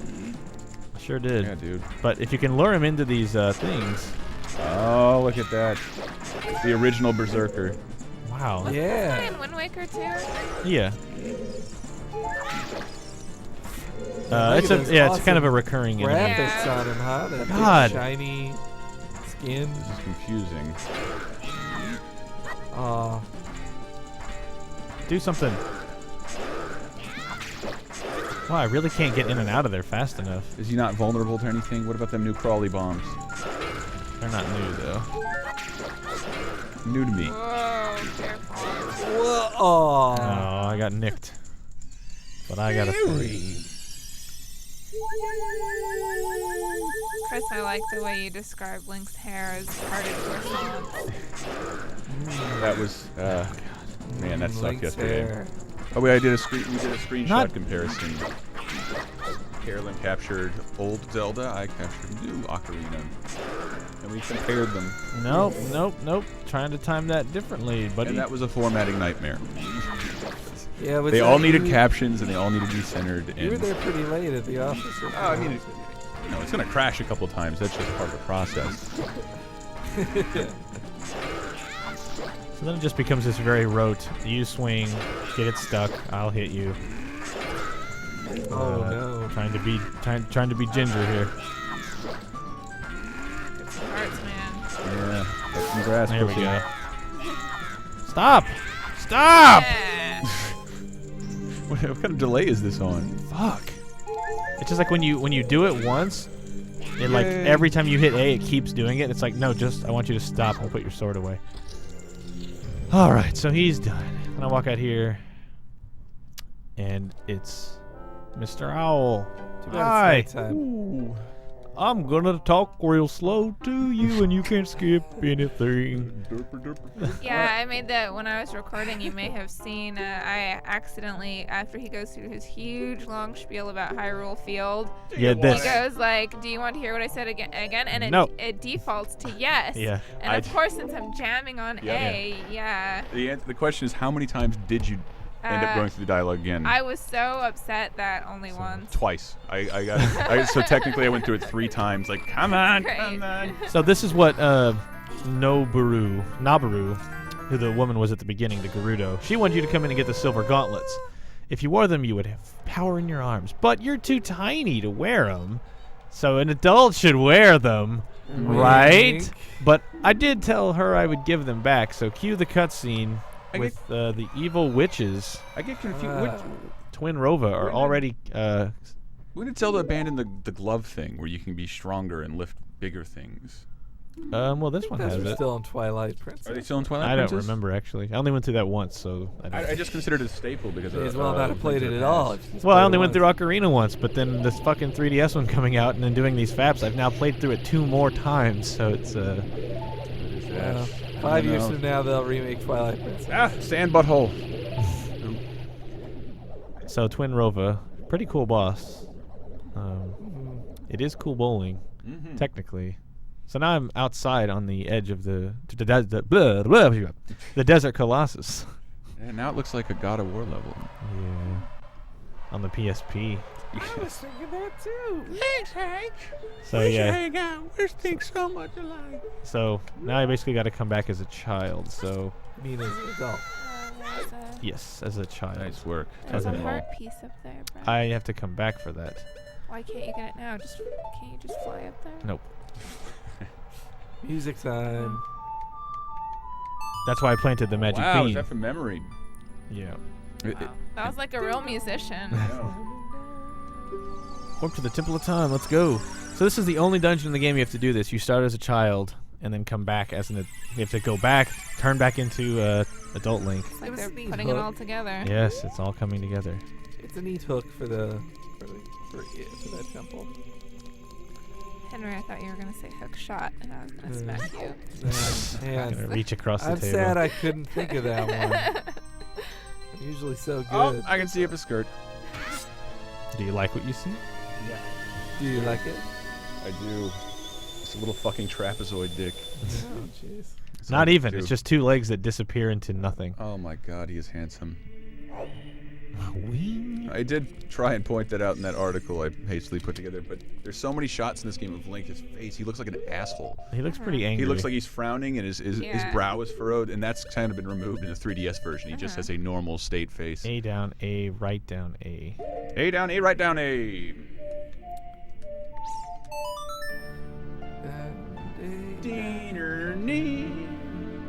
[SPEAKER 1] Sure did.
[SPEAKER 2] Yeah, dude.
[SPEAKER 1] But if you can lure him into these things,
[SPEAKER 2] Oh, look at that. The original Berserker.
[SPEAKER 1] wow.
[SPEAKER 3] Yeah.
[SPEAKER 4] In Wind Waker too.
[SPEAKER 1] Yeah.
[SPEAKER 3] Look
[SPEAKER 1] It's
[SPEAKER 3] at those
[SPEAKER 1] it's kind of a
[SPEAKER 3] awesome
[SPEAKER 1] recurring enemy.
[SPEAKER 3] Graphics
[SPEAKER 4] Yeah.
[SPEAKER 3] on him, huh? That
[SPEAKER 1] God.
[SPEAKER 3] big shiny skin.
[SPEAKER 2] This is confusing.
[SPEAKER 3] Oh,
[SPEAKER 1] Do something. Wow, I really can't get in and out of there fast enough.
[SPEAKER 2] Is he not vulnerable to anything? What about them new crawly bombs?
[SPEAKER 1] They're not new though.
[SPEAKER 2] New to me.
[SPEAKER 4] Whoa, careful.
[SPEAKER 3] Whoa. Oh.
[SPEAKER 1] Oh, I got nicked. But I got a 3.
[SPEAKER 4] Chris, I like the way you describe Link's hair as parted croissants.
[SPEAKER 2] That was, man, that sucked
[SPEAKER 3] Link's
[SPEAKER 2] yesterday.
[SPEAKER 3] hair.
[SPEAKER 2] Oh wait, we did a screenshot
[SPEAKER 1] Not-
[SPEAKER 2] comparison. Carolyn captured old Zelda, I captured new Ocarina. And we compared them.
[SPEAKER 1] Nope, nope, nope. Trying to time that differently, buddy.
[SPEAKER 2] And that was a formatting nightmare.
[SPEAKER 3] Yeah, was
[SPEAKER 2] They
[SPEAKER 3] that
[SPEAKER 2] all needed
[SPEAKER 3] you?
[SPEAKER 2] captions and they all needed to be centered.
[SPEAKER 3] You were
[SPEAKER 2] And
[SPEAKER 3] there pretty late at the office.
[SPEAKER 2] oh, I mean, it's gonna crash a couple times. That's just part of the process.
[SPEAKER 1] So then it just becomes this very rote. You swing, get it stuck. I'll hit you.
[SPEAKER 3] Oh no.
[SPEAKER 1] Trying to be ginger here.
[SPEAKER 4] Get some hearts, man.
[SPEAKER 2] Yeah, got some grass.
[SPEAKER 1] There we
[SPEAKER 2] pushing.
[SPEAKER 1] go. Stop! Stop!
[SPEAKER 4] Yeah.
[SPEAKER 2] What kind of delay is this on?
[SPEAKER 1] Fuck. It's just like when you do it once, it like
[SPEAKER 2] Yay.
[SPEAKER 1] every time you hit A, it keeps doing it. It's like, no, just I want you to stop and put your sword away. All right, so he's done. And I walk out here, and it's Mr. Owl.
[SPEAKER 3] Too
[SPEAKER 1] Hi.
[SPEAKER 3] bad it's nighttime.
[SPEAKER 1] Ooh. I'm gonna talk real slow to you, and you can't skip anything.
[SPEAKER 4] Yeah, I made that when I was recording. You may have seen I accidentally, after he goes through his huge long spiel about Hyrule Field,
[SPEAKER 1] Yeah,
[SPEAKER 4] he
[SPEAKER 1] this.
[SPEAKER 4] goes like, "Do you want to hear what I said again?" And it,
[SPEAKER 1] No.
[SPEAKER 4] it defaults to yes.
[SPEAKER 1] Yeah.
[SPEAKER 4] And of course, since I'm jamming on
[SPEAKER 2] Yeah.
[SPEAKER 4] A, yeah.
[SPEAKER 2] The question is, how many times did you end up going through the dialogue again?
[SPEAKER 4] I was so upset that only once.
[SPEAKER 2] Twice. I got. So technically, I went through it 3 times. Like, come on,
[SPEAKER 4] Great.
[SPEAKER 2] come on.
[SPEAKER 1] So this is what Nabaru, who the woman was at the beginning, the Gerudo. She wanted you to come in and get the silver gauntlets. If you wore them, you would have power in your arms. But you're too tiny to wear them, so an adult should wear them, right?
[SPEAKER 3] Wink.
[SPEAKER 1] But I did tell her I would give them back. So cue the cutscene
[SPEAKER 2] I
[SPEAKER 1] with the evil witches.
[SPEAKER 2] I get confused.
[SPEAKER 1] Twin Rova are
[SPEAKER 2] When did-
[SPEAKER 1] already.
[SPEAKER 2] When did Zelda abandon the glove thing, where you can be stronger and lift bigger things?
[SPEAKER 1] Well, this one
[SPEAKER 3] Those
[SPEAKER 1] has
[SPEAKER 3] are
[SPEAKER 1] it.
[SPEAKER 3] still in Twilight Princess.
[SPEAKER 2] Are they still in Twilight
[SPEAKER 1] I don't
[SPEAKER 2] Princess?
[SPEAKER 1] remember actually. I only went through that once, so
[SPEAKER 2] I just considered it a staple because
[SPEAKER 3] May as well not have played it at all. if you just
[SPEAKER 1] Well, I
[SPEAKER 3] played
[SPEAKER 1] only
[SPEAKER 3] it
[SPEAKER 1] went through
[SPEAKER 3] once.
[SPEAKER 1] Ocarina once, but then this fucking 3DS one coming out and then doing these FAPs, I've now played through it 2 more times, so it's
[SPEAKER 3] 5 years
[SPEAKER 2] know.
[SPEAKER 3] from now, they'll remake Twilight Princess.
[SPEAKER 2] Ah, sand butthole.
[SPEAKER 1] So Twin Rova, pretty cool boss. It is cool bowling, technically. So now I'm outside on the edge of the Desert Colossus.
[SPEAKER 2] Yeah, now it looks like a God of War level.
[SPEAKER 1] Yeah. On the PSP.
[SPEAKER 3] I was thinking that too.
[SPEAKER 2] Thanks, Hank.
[SPEAKER 1] So yeah.
[SPEAKER 2] We think so much alike.
[SPEAKER 1] So now I basically got to come back as a child. So
[SPEAKER 3] I mean, as an adult.
[SPEAKER 4] There's a,
[SPEAKER 1] yes, as a child.
[SPEAKER 2] Nice work.
[SPEAKER 4] there's a
[SPEAKER 1] Doesn't
[SPEAKER 4] heart piece up there, Brad.
[SPEAKER 1] I have to come back for that.
[SPEAKER 4] Why can't you get it now? Can't you just fly up there?
[SPEAKER 1] Nope.
[SPEAKER 3] Music time.
[SPEAKER 1] That's why I planted the magic
[SPEAKER 2] Wow, is
[SPEAKER 1] bean.
[SPEAKER 2] that from memory?
[SPEAKER 1] Yeah.
[SPEAKER 4] Wow. That was like a real musician.
[SPEAKER 1] Warp to the Temple of Time. Let's go. So this is the only dungeon in the game you have to do this. You start as a child and then come back as an. You have to go back, turn back into adult Link.
[SPEAKER 4] It's like
[SPEAKER 3] It was
[SPEAKER 4] they're
[SPEAKER 3] a neat
[SPEAKER 4] putting it
[SPEAKER 3] hook.
[SPEAKER 4] all together.
[SPEAKER 1] Yes, it's all coming together.
[SPEAKER 3] It's a neat hook for that temple.
[SPEAKER 4] Henry, I thought you were gonna say hook shot, and I was gonna smack you.
[SPEAKER 3] Man,
[SPEAKER 1] I'm gonna reach across the
[SPEAKER 3] I'm
[SPEAKER 1] table.
[SPEAKER 3] sad I couldn't think of that one. I'm usually so good.
[SPEAKER 2] Oh, I can see up a skirt.
[SPEAKER 1] Do you like what you see?
[SPEAKER 3] Do you like it?
[SPEAKER 2] I do. It's a little fucking trapezoid dick.
[SPEAKER 3] Oh, jeez.
[SPEAKER 2] That's
[SPEAKER 1] Not
[SPEAKER 2] all I
[SPEAKER 1] even.
[SPEAKER 2] do.
[SPEAKER 1] It's just two legs that disappear into nothing.
[SPEAKER 2] Oh my God, he is handsome.
[SPEAKER 1] Wee.
[SPEAKER 2] I did try and point that out in that article I hastily put together, but there's so many shots in this game of Link. His face, he looks like an asshole.
[SPEAKER 1] He looks pretty angry.
[SPEAKER 2] He looks like he's frowning, and his
[SPEAKER 4] Yeah.
[SPEAKER 2] brow is furrowed, and that's kind of been removed in the 3DS version. He just has a normal state face.
[SPEAKER 1] A down, A, right down, A.
[SPEAKER 2] A down, A, right down, A.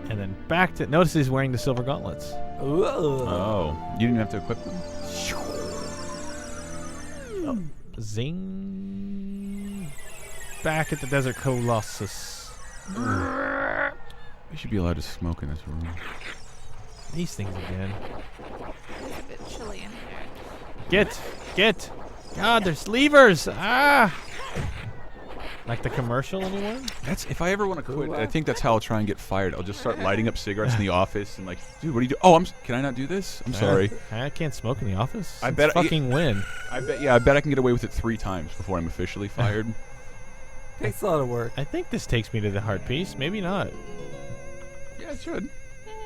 [SPEAKER 1] And then back to. Notice he's wearing the silver gauntlets.
[SPEAKER 2] Oh, you didn't have to equip them?
[SPEAKER 1] Zing. Back at the Desert Colossus.
[SPEAKER 2] We should be allowed to smoke in this room.
[SPEAKER 1] These things again.
[SPEAKER 4] It's a bit chilly in here.
[SPEAKER 1] Get. God, there's levers. Ah. Like the commercial, anyone?
[SPEAKER 2] That's if I ever want to quit. I think that's how I'll try and get fired. I'll just start lighting up cigarettes in the office and like, dude, what do you do? Oh, can I not do this? I'm sorry.
[SPEAKER 1] I can't smoke in the office.
[SPEAKER 2] I
[SPEAKER 1] It's
[SPEAKER 2] bet-
[SPEAKER 1] fucking win.
[SPEAKER 2] I bet I can get away with it 3 times before I'm officially fired.
[SPEAKER 3] Takes a lot of work.
[SPEAKER 1] I think this takes me to the heart piece. Maybe not.
[SPEAKER 2] Yeah, it should.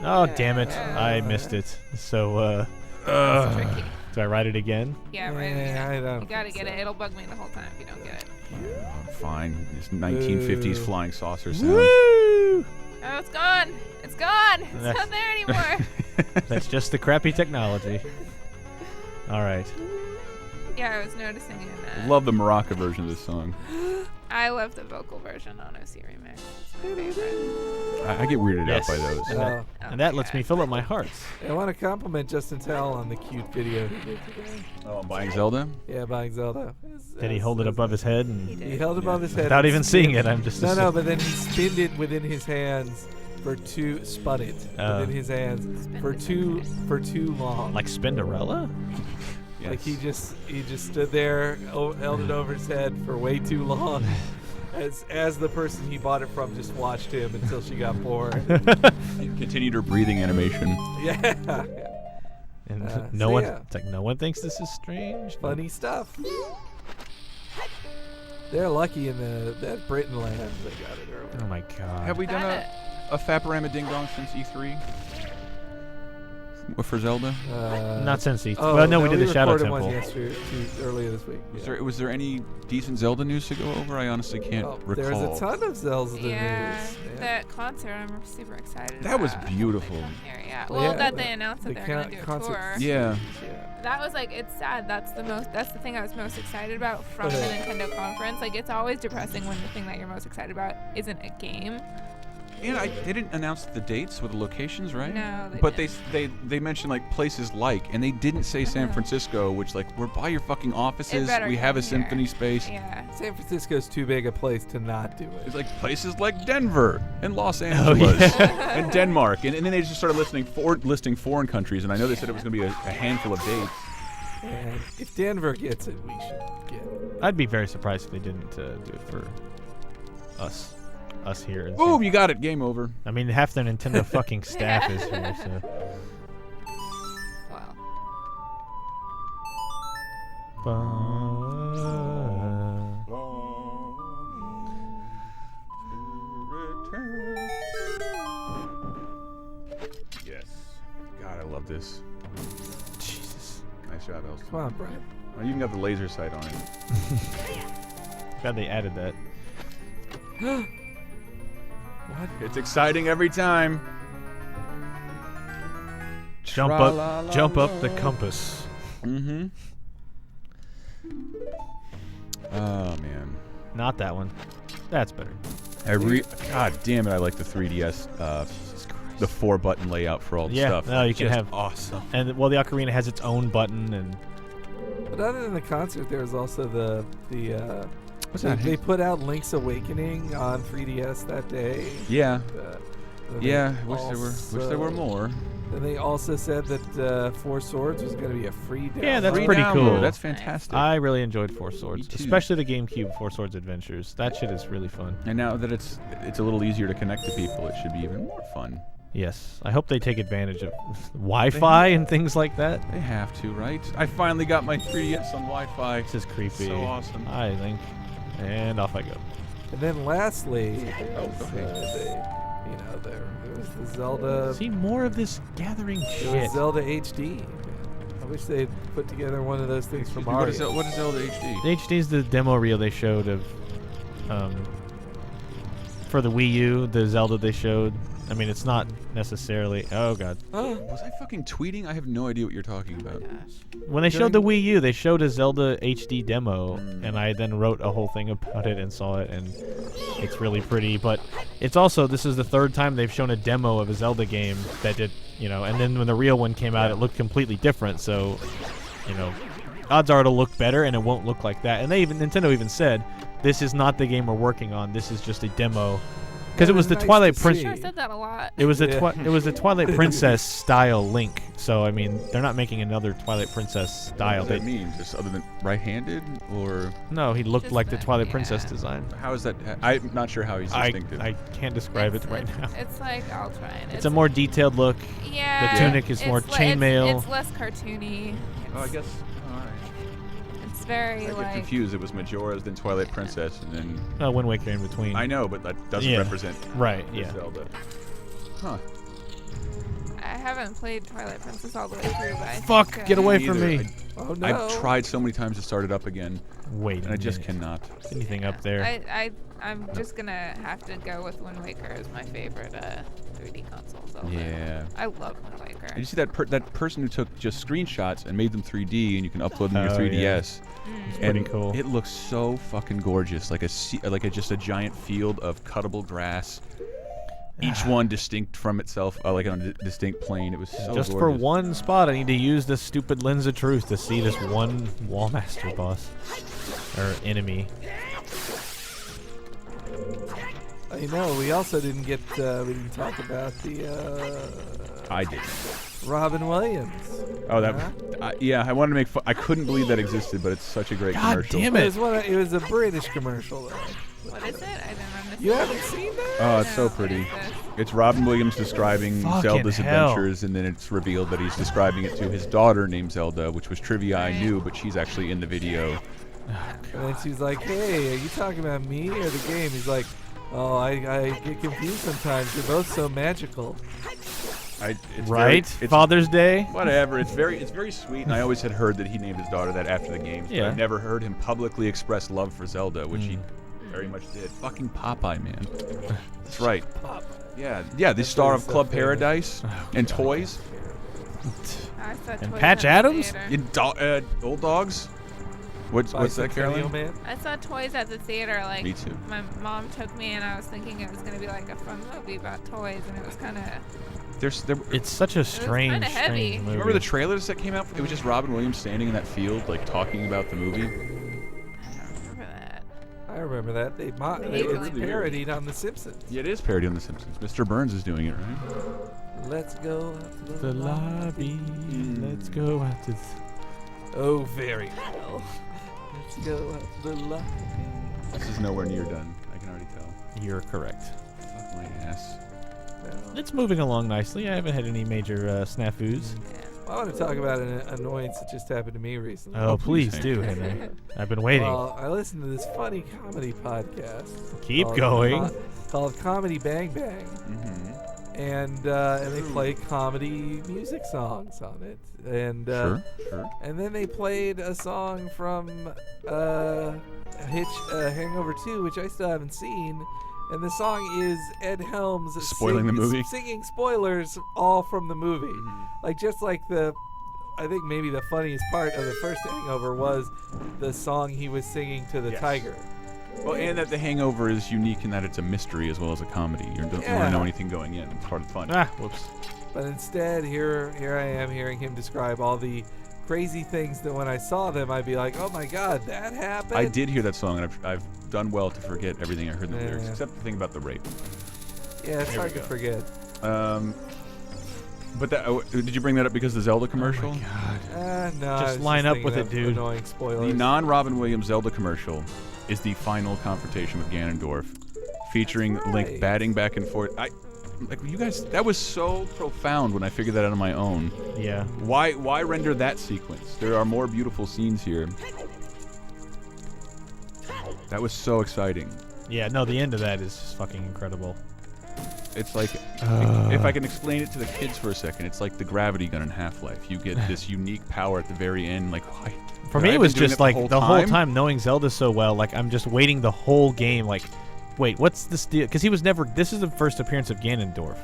[SPEAKER 1] Oh, damn it. I missed it. So,
[SPEAKER 4] It's tricky.
[SPEAKER 1] do I write it again?
[SPEAKER 4] Yeah, right.
[SPEAKER 3] Yeah, I don't
[SPEAKER 4] You gotta
[SPEAKER 3] think
[SPEAKER 4] get
[SPEAKER 3] so.
[SPEAKER 4] it. It'll bug me the whole time if you don't get it.
[SPEAKER 2] Fine. It's 1950s flying saucer sound.
[SPEAKER 1] Woo!
[SPEAKER 4] Oh, it's gone. It's gone. It's
[SPEAKER 1] That's-
[SPEAKER 4] not there anymore.
[SPEAKER 1] That's just the crappy technology. All right.
[SPEAKER 4] Yeah, I was noticing it.
[SPEAKER 2] Love the Maraca version of this song.
[SPEAKER 4] I love the vocal version on OC Remix. It's my favorite.
[SPEAKER 2] I get weirded
[SPEAKER 1] Yes.
[SPEAKER 2] out by those.
[SPEAKER 1] And that-
[SPEAKER 4] Oh
[SPEAKER 1] And that
[SPEAKER 4] my
[SPEAKER 1] lets me
[SPEAKER 4] God.
[SPEAKER 1] fill up my hearts.
[SPEAKER 3] I want to compliment Justin Tell on the cute video he did today.
[SPEAKER 2] Oh, I'm buying Zelda?
[SPEAKER 3] Yeah, buying Zelda.
[SPEAKER 1] Did he hold it above his head
[SPEAKER 4] He
[SPEAKER 1] and
[SPEAKER 4] did.
[SPEAKER 3] He held it above his head.
[SPEAKER 1] without
[SPEAKER 3] and
[SPEAKER 1] even
[SPEAKER 3] spin
[SPEAKER 1] seeing it? I'm just
[SPEAKER 3] No, but then he spinned it within his hands spun it within his hands
[SPEAKER 4] Spin
[SPEAKER 3] for
[SPEAKER 4] it
[SPEAKER 3] too
[SPEAKER 4] okay.
[SPEAKER 3] for too long.
[SPEAKER 1] like Spinderella.
[SPEAKER 3] Like he just stood there, held it over his head for way too long. As the person he bought it from just watched him until she got bored.
[SPEAKER 2] Continued her breathing animation.
[SPEAKER 3] Yeah.
[SPEAKER 1] And
[SPEAKER 3] so
[SPEAKER 1] one.
[SPEAKER 3] yeah.
[SPEAKER 1] It's like no one thinks this is strange.
[SPEAKER 3] Funny stuff. They're lucky in that Britain land they got it early.
[SPEAKER 1] Oh my god.
[SPEAKER 2] Have we done a Faporama Ding Dong since E3? For Zelda?
[SPEAKER 1] Not since he.
[SPEAKER 3] Oh,
[SPEAKER 1] well, no, we did the Shadow
[SPEAKER 3] recorded one
[SPEAKER 1] Temple.
[SPEAKER 3] earlier this week. Yeah.
[SPEAKER 2] Was there any decent Zelda news to go over? I honestly can't recall.
[SPEAKER 3] There's a ton of Zelda
[SPEAKER 4] Yeah,
[SPEAKER 3] news.
[SPEAKER 4] that concert I'm super excited
[SPEAKER 2] That was
[SPEAKER 4] about.
[SPEAKER 2] beautiful.
[SPEAKER 4] Here, yeah.
[SPEAKER 3] Well,
[SPEAKER 4] Well,
[SPEAKER 3] yeah,
[SPEAKER 4] that
[SPEAKER 3] the-
[SPEAKER 4] they announced that
[SPEAKER 3] the
[SPEAKER 4] they're gonna do a
[SPEAKER 3] concert-
[SPEAKER 4] tour.
[SPEAKER 2] Yeah.
[SPEAKER 4] That was like, it's sad. That's the thing I was most excited about from the Nintendo conference. Like, it's always depressing when the thing that you're most excited about isn't a game.
[SPEAKER 2] And they didn't announce the dates with the locations, right?
[SPEAKER 4] No, they
[SPEAKER 2] But
[SPEAKER 4] didn't.
[SPEAKER 2] they mentioned like places like, and they didn't say San Francisco, which like we're by your fucking offices.
[SPEAKER 4] better
[SPEAKER 2] We have a
[SPEAKER 4] come here.
[SPEAKER 2] symphony space.
[SPEAKER 4] Yeah.
[SPEAKER 3] San Francisco's too big a place to not do it.
[SPEAKER 2] It's like places like Denver and Los Angeles and Denmark, and then they just started listing foreign countries. And I know they said it was going to be a handful of dates.
[SPEAKER 3] And if Denver gets it, we should get it.
[SPEAKER 1] I'd be very surprised if they didn't do it for us. us here. in
[SPEAKER 2] Boom!
[SPEAKER 1] San-
[SPEAKER 2] You got it. Game over.
[SPEAKER 1] I mean, half the Nintendo fucking staff is here, so.
[SPEAKER 4] Wow.
[SPEAKER 2] Yes. God, I love this.
[SPEAKER 1] Jesus.
[SPEAKER 2] Nice job, Els.
[SPEAKER 3] Come on, Brian.
[SPEAKER 2] I even got the laser sight on it.
[SPEAKER 1] Glad they added that.
[SPEAKER 3] What?
[SPEAKER 2] It's exciting every time.
[SPEAKER 1] Jump up the compass.
[SPEAKER 2] Mm-hmm. Oh man.
[SPEAKER 1] Not that one. That's better.
[SPEAKER 2] God damn it! I like the 3DS. The 4-button layout for all the
[SPEAKER 1] Yeah,
[SPEAKER 2] stuff.
[SPEAKER 1] no, you can
[SPEAKER 2] Just
[SPEAKER 1] have-
[SPEAKER 2] awesome.
[SPEAKER 1] And well, the Ocarina has its own button, and
[SPEAKER 3] But other than the concert, there was also the
[SPEAKER 2] What's
[SPEAKER 3] they,
[SPEAKER 2] that?
[SPEAKER 3] they put out Link's Awakening on 3DS that day.
[SPEAKER 2] Yeah.
[SPEAKER 3] Then
[SPEAKER 2] Yeah.
[SPEAKER 3] they
[SPEAKER 2] Wish there were more.
[SPEAKER 3] Then they also said that Four Swords was going to be a free download.
[SPEAKER 1] Yeah, that's
[SPEAKER 2] Free
[SPEAKER 1] pretty
[SPEAKER 2] download.
[SPEAKER 1] cool.
[SPEAKER 2] That's fantastic.
[SPEAKER 1] I really enjoyed Four Swords,
[SPEAKER 2] too.
[SPEAKER 1] especially the GameCube Four Swords Adventures. That shit is really fun.
[SPEAKER 2] And now that it's a little easier to connect to people, it should be even more fun.
[SPEAKER 1] Yes, I hope they take advantage of Wi-Fi and things like that.
[SPEAKER 2] They have to, right? I finally got my 3DS on Wi-Fi.
[SPEAKER 1] This is creepy.
[SPEAKER 2] So awesome.
[SPEAKER 1] Hi, Link. And off I go.
[SPEAKER 3] And then lastly,
[SPEAKER 2] Oh, go ahead.
[SPEAKER 3] there was the Zelda.
[SPEAKER 1] See more of this gathering
[SPEAKER 3] It
[SPEAKER 1] shit.
[SPEAKER 3] was Zelda HD. I wish they'd put together one of those things for
[SPEAKER 2] What
[SPEAKER 3] Mario.
[SPEAKER 2] is Zelda HD?
[SPEAKER 1] The HD is the demo reel they showed of, for the Wii U, the Zelda they showed. I mean, it's not necessarily. Oh god.
[SPEAKER 2] Was I fucking tweeting? I have no idea what you're talking about.
[SPEAKER 1] When they showed the Wii U, they showed a Zelda HD demo, and I then wrote a whole thing about it and saw it, and it's really pretty. But it's also, this is the third time they've shown a demo of a Zelda game that did, and then when the real one came out, it looked completely different. So, odds are it'll look better, and it won't look like that. And Nintendo even said, this is not the game we're working on. This is just a demo. Because it was the
[SPEAKER 3] Nice
[SPEAKER 1] Twilight
[SPEAKER 3] to
[SPEAKER 1] Princess.
[SPEAKER 3] see.
[SPEAKER 4] I said that a lot.
[SPEAKER 1] It was the
[SPEAKER 3] Yeah.
[SPEAKER 1] it was the Twilight Princess style Link. So I mean, they're not making another Twilight Princess style.
[SPEAKER 2] What does that mean? Just other than right-handed, or
[SPEAKER 1] No, he looked
[SPEAKER 4] Just
[SPEAKER 1] like the
[SPEAKER 4] that,
[SPEAKER 1] Twilight
[SPEAKER 4] yeah.
[SPEAKER 1] Princess design.
[SPEAKER 2] how is that? I'm not sure how he's distinctive.
[SPEAKER 1] I can't describe it
[SPEAKER 4] It's-
[SPEAKER 1] right
[SPEAKER 4] it's-
[SPEAKER 1] now.
[SPEAKER 4] It's like, I'll try it.
[SPEAKER 1] It's a more detailed look.
[SPEAKER 4] Yeah.
[SPEAKER 1] The tunic is more
[SPEAKER 4] it's
[SPEAKER 1] chainmail.
[SPEAKER 4] It's less cartoony.
[SPEAKER 2] oh, I
[SPEAKER 4] It's-
[SPEAKER 2] guess. All right.
[SPEAKER 4] It's very
[SPEAKER 2] I get
[SPEAKER 4] like.
[SPEAKER 2] confused. It was Majora's, then Twilight Princess, and then
[SPEAKER 1] Wind Waker in between.
[SPEAKER 2] I know, but that doesn't
[SPEAKER 1] Yeah.
[SPEAKER 2] represent
[SPEAKER 1] Right.
[SPEAKER 2] the
[SPEAKER 1] Yeah.
[SPEAKER 2] Zelda. Huh.
[SPEAKER 4] I haven't played Twilight Princess all the way through, but I
[SPEAKER 1] Fuck!
[SPEAKER 4] think,
[SPEAKER 1] Get away
[SPEAKER 2] Me
[SPEAKER 1] from
[SPEAKER 2] either.
[SPEAKER 1] me.
[SPEAKER 3] Oh no!
[SPEAKER 2] I've tried so many times to start it up again,
[SPEAKER 1] Wait.
[SPEAKER 2] and I just cannot.
[SPEAKER 1] Anything up there?
[SPEAKER 4] I'm just gonna have to go with Wind Waker as my favorite 3D console. Zelda.
[SPEAKER 2] Yeah.
[SPEAKER 4] I love Wind Waker.
[SPEAKER 2] Did you see that person who took just screenshots and made them 3D, and you can upload them to your
[SPEAKER 1] Oh,
[SPEAKER 2] 3DS?
[SPEAKER 1] It's
[SPEAKER 2] And
[SPEAKER 1] pretty cool.
[SPEAKER 2] It looks so fucking gorgeous, like just a giant field of cuttable grass. Each one distinct from itself, like on a distinct plane. It was so
[SPEAKER 1] Just for
[SPEAKER 2] gorgeous.
[SPEAKER 1] one spot, I need to use this stupid lens of truth to see this one Wallmaster boss or enemy.
[SPEAKER 3] I know. We also didn't get. We didn't talk about the
[SPEAKER 2] I did.
[SPEAKER 3] Robin Williams.
[SPEAKER 2] Oh, that.
[SPEAKER 3] Huh?
[SPEAKER 2] Yeah, I wanted to make fun. I couldn't believe that existed, but it's such a great
[SPEAKER 1] God
[SPEAKER 2] commercial.
[SPEAKER 1] damn
[SPEAKER 3] It was it was a British commercial though.
[SPEAKER 4] What is it? I don't understand.
[SPEAKER 3] You haven't seen that?
[SPEAKER 2] Oh, it's so
[SPEAKER 4] No,
[SPEAKER 2] pretty.
[SPEAKER 4] what is this?
[SPEAKER 2] It's Robin Williams describing
[SPEAKER 1] Fucking
[SPEAKER 2] Zelda's
[SPEAKER 1] hell.
[SPEAKER 2] adventures, and then it's revealed that he's describing it to his daughter named Zelda, which was trivia I
[SPEAKER 4] Right.
[SPEAKER 2] knew, but she's actually in the video.
[SPEAKER 3] And then she's like, "Hey, are you talking about me or the game?" He's like, "Oh, I get confused sometimes. They're both so magical."
[SPEAKER 2] It's
[SPEAKER 1] Right?
[SPEAKER 2] very- it's-
[SPEAKER 1] Father's Day?
[SPEAKER 2] Whatever. It's very sweet, and I always had heard that he named his daughter that after the games. But
[SPEAKER 1] Yeah.
[SPEAKER 2] I've never heard him publicly express love for Zelda, which he very much did. Fucking Popeye, man. That's right. Yeah, the
[SPEAKER 3] That's
[SPEAKER 2] star
[SPEAKER 3] really
[SPEAKER 2] of
[SPEAKER 3] so
[SPEAKER 2] Club
[SPEAKER 3] famous.
[SPEAKER 2] Paradise and Toys.
[SPEAKER 4] I saw
[SPEAKER 1] And
[SPEAKER 4] Toys
[SPEAKER 1] Patch
[SPEAKER 4] at the
[SPEAKER 1] Adams?
[SPEAKER 4] theater.
[SPEAKER 2] Old Dogs. What's that, Carolyn?
[SPEAKER 3] Man?
[SPEAKER 4] I saw Toys at the theater. Like
[SPEAKER 2] Me too.
[SPEAKER 4] my mom took me, and I was thinking it was gonna be like a fun movie about toys, and it was kind of.
[SPEAKER 1] It's such a strange,
[SPEAKER 4] kinda heavy.
[SPEAKER 1] strange movie.
[SPEAKER 2] Remember the trailers that came out? It was just Robin Williams standing in that field, like talking about the movie.
[SPEAKER 4] Remember that?
[SPEAKER 3] I remember that.
[SPEAKER 4] They
[SPEAKER 3] It's
[SPEAKER 4] really
[SPEAKER 2] do.
[SPEAKER 3] parodied on The Simpsons.
[SPEAKER 2] Yeah, it is parody on The Simpsons. Mr. Burns is doing it, right?
[SPEAKER 3] Let's go out to
[SPEAKER 1] The lobby. Let's go out to.
[SPEAKER 3] Oh, very well. Let's go out to the lobby.
[SPEAKER 2] This is nowhere near done. I can already though.
[SPEAKER 1] You're correct.
[SPEAKER 2] Fuck my ass.
[SPEAKER 1] It's moving along nicely. I haven't had any major snafus.
[SPEAKER 3] I want to talk about an annoyance that just happened to me recently.
[SPEAKER 1] Oh,
[SPEAKER 2] please,
[SPEAKER 1] please do, Henry. I've been waiting.
[SPEAKER 3] Well, I listened to this funny comedy podcast.
[SPEAKER 1] Keep
[SPEAKER 3] called
[SPEAKER 1] going.
[SPEAKER 3] Called Comedy Bang Bang.
[SPEAKER 2] Mm-hmm.
[SPEAKER 3] And they play comedy music songs on it. And
[SPEAKER 2] Sure.
[SPEAKER 3] and then they played a song from Hangover 2, which I still haven't seen. And the song is Ed Helms
[SPEAKER 2] Spoiling the movie?
[SPEAKER 3] singing spoilers all from the movie.
[SPEAKER 2] Mm-hmm.
[SPEAKER 3] Like, just like I think maybe the funniest part of the first Hangover was the song he was singing to the
[SPEAKER 2] Yes.
[SPEAKER 3] tiger.
[SPEAKER 2] Well, and that The Hangover is unique in that it's a mystery as well as a comedy. You don't want
[SPEAKER 3] Yeah.
[SPEAKER 2] to know anything going in. It's part of the fun.
[SPEAKER 1] Ah, whoops.
[SPEAKER 3] But instead, here I am hearing him describe all the crazy things that when I saw them, I'd be like, oh my God, that happened?
[SPEAKER 2] I did hear that song, and I've done well to forget everything I heard in the lyrics,
[SPEAKER 3] Yeah.
[SPEAKER 2] except the thing about the rape.
[SPEAKER 3] Yeah, it's
[SPEAKER 2] There
[SPEAKER 3] hard
[SPEAKER 2] we
[SPEAKER 3] to
[SPEAKER 2] go.
[SPEAKER 3] forget.
[SPEAKER 2] But did you bring that up because of the Zelda commercial?
[SPEAKER 1] Oh my God.
[SPEAKER 3] No, I
[SPEAKER 1] Just
[SPEAKER 3] was
[SPEAKER 1] line up
[SPEAKER 3] thinking
[SPEAKER 1] with it,
[SPEAKER 3] of
[SPEAKER 1] dude.
[SPEAKER 3] Annoying spoilers.
[SPEAKER 2] The non-Robin Williams Zelda commercial is the final confrontation with Ganondorf, featuring
[SPEAKER 3] That's
[SPEAKER 2] Link
[SPEAKER 3] right.
[SPEAKER 2] batting back and forth. You guys, that was so profound when I figured that out on my own.
[SPEAKER 1] Yeah.
[SPEAKER 2] Why render that sequence? There are more beautiful scenes here. That was so exciting.
[SPEAKER 1] Yeah, no, the end of that is just fucking incredible.
[SPEAKER 2] It's like, if I can explain it to the kids for a second, it's like the gravity gun in Half-Life. You get this unique power at the very end. Like, why?
[SPEAKER 1] For
[SPEAKER 2] I've
[SPEAKER 1] me, it
[SPEAKER 2] been
[SPEAKER 1] was
[SPEAKER 2] doing
[SPEAKER 1] just
[SPEAKER 2] it
[SPEAKER 1] like the whole time knowing Zelda so well. Like, I'm just waiting the whole game. Like, wait, what's this deal? Because he was never. This is the first appearance of Ganondorf.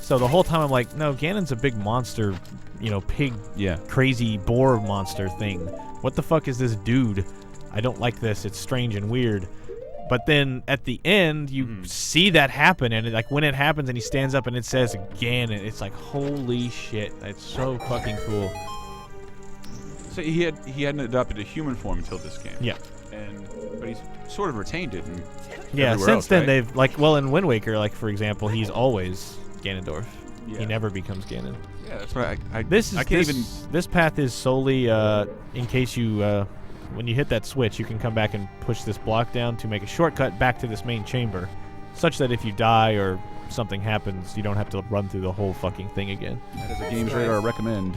[SPEAKER 1] So the whole time I'm like, no, Ganon's a big monster, pig,
[SPEAKER 2] Yeah.
[SPEAKER 1] crazy boar monster thing. What the fuck is this dude? I don't like this. It's strange and weird. But then at the end, you see that happen, and like when it happens, and he stands up and it says again, and it's like, holy shit, that's so fucking cool.
[SPEAKER 2] So he hadn't adopted a human form until this game.
[SPEAKER 1] Yeah.
[SPEAKER 2] But he's sort of retained it.
[SPEAKER 1] Yeah,
[SPEAKER 2] everywhere
[SPEAKER 1] since
[SPEAKER 2] else,
[SPEAKER 1] then
[SPEAKER 2] right?
[SPEAKER 1] they've in Wind Waker, like for example, he's always Ganondorf.
[SPEAKER 2] Yeah.
[SPEAKER 1] He never becomes Ganon.
[SPEAKER 2] Yeah, that's right.
[SPEAKER 1] I can't even. This path is solely in case you, when you hit that switch, you can come back and push this block down to make a shortcut back to this main chamber, such that if you die or something happens, you don't have to run through the whole fucking thing again.
[SPEAKER 2] That is a Games Radar recommend.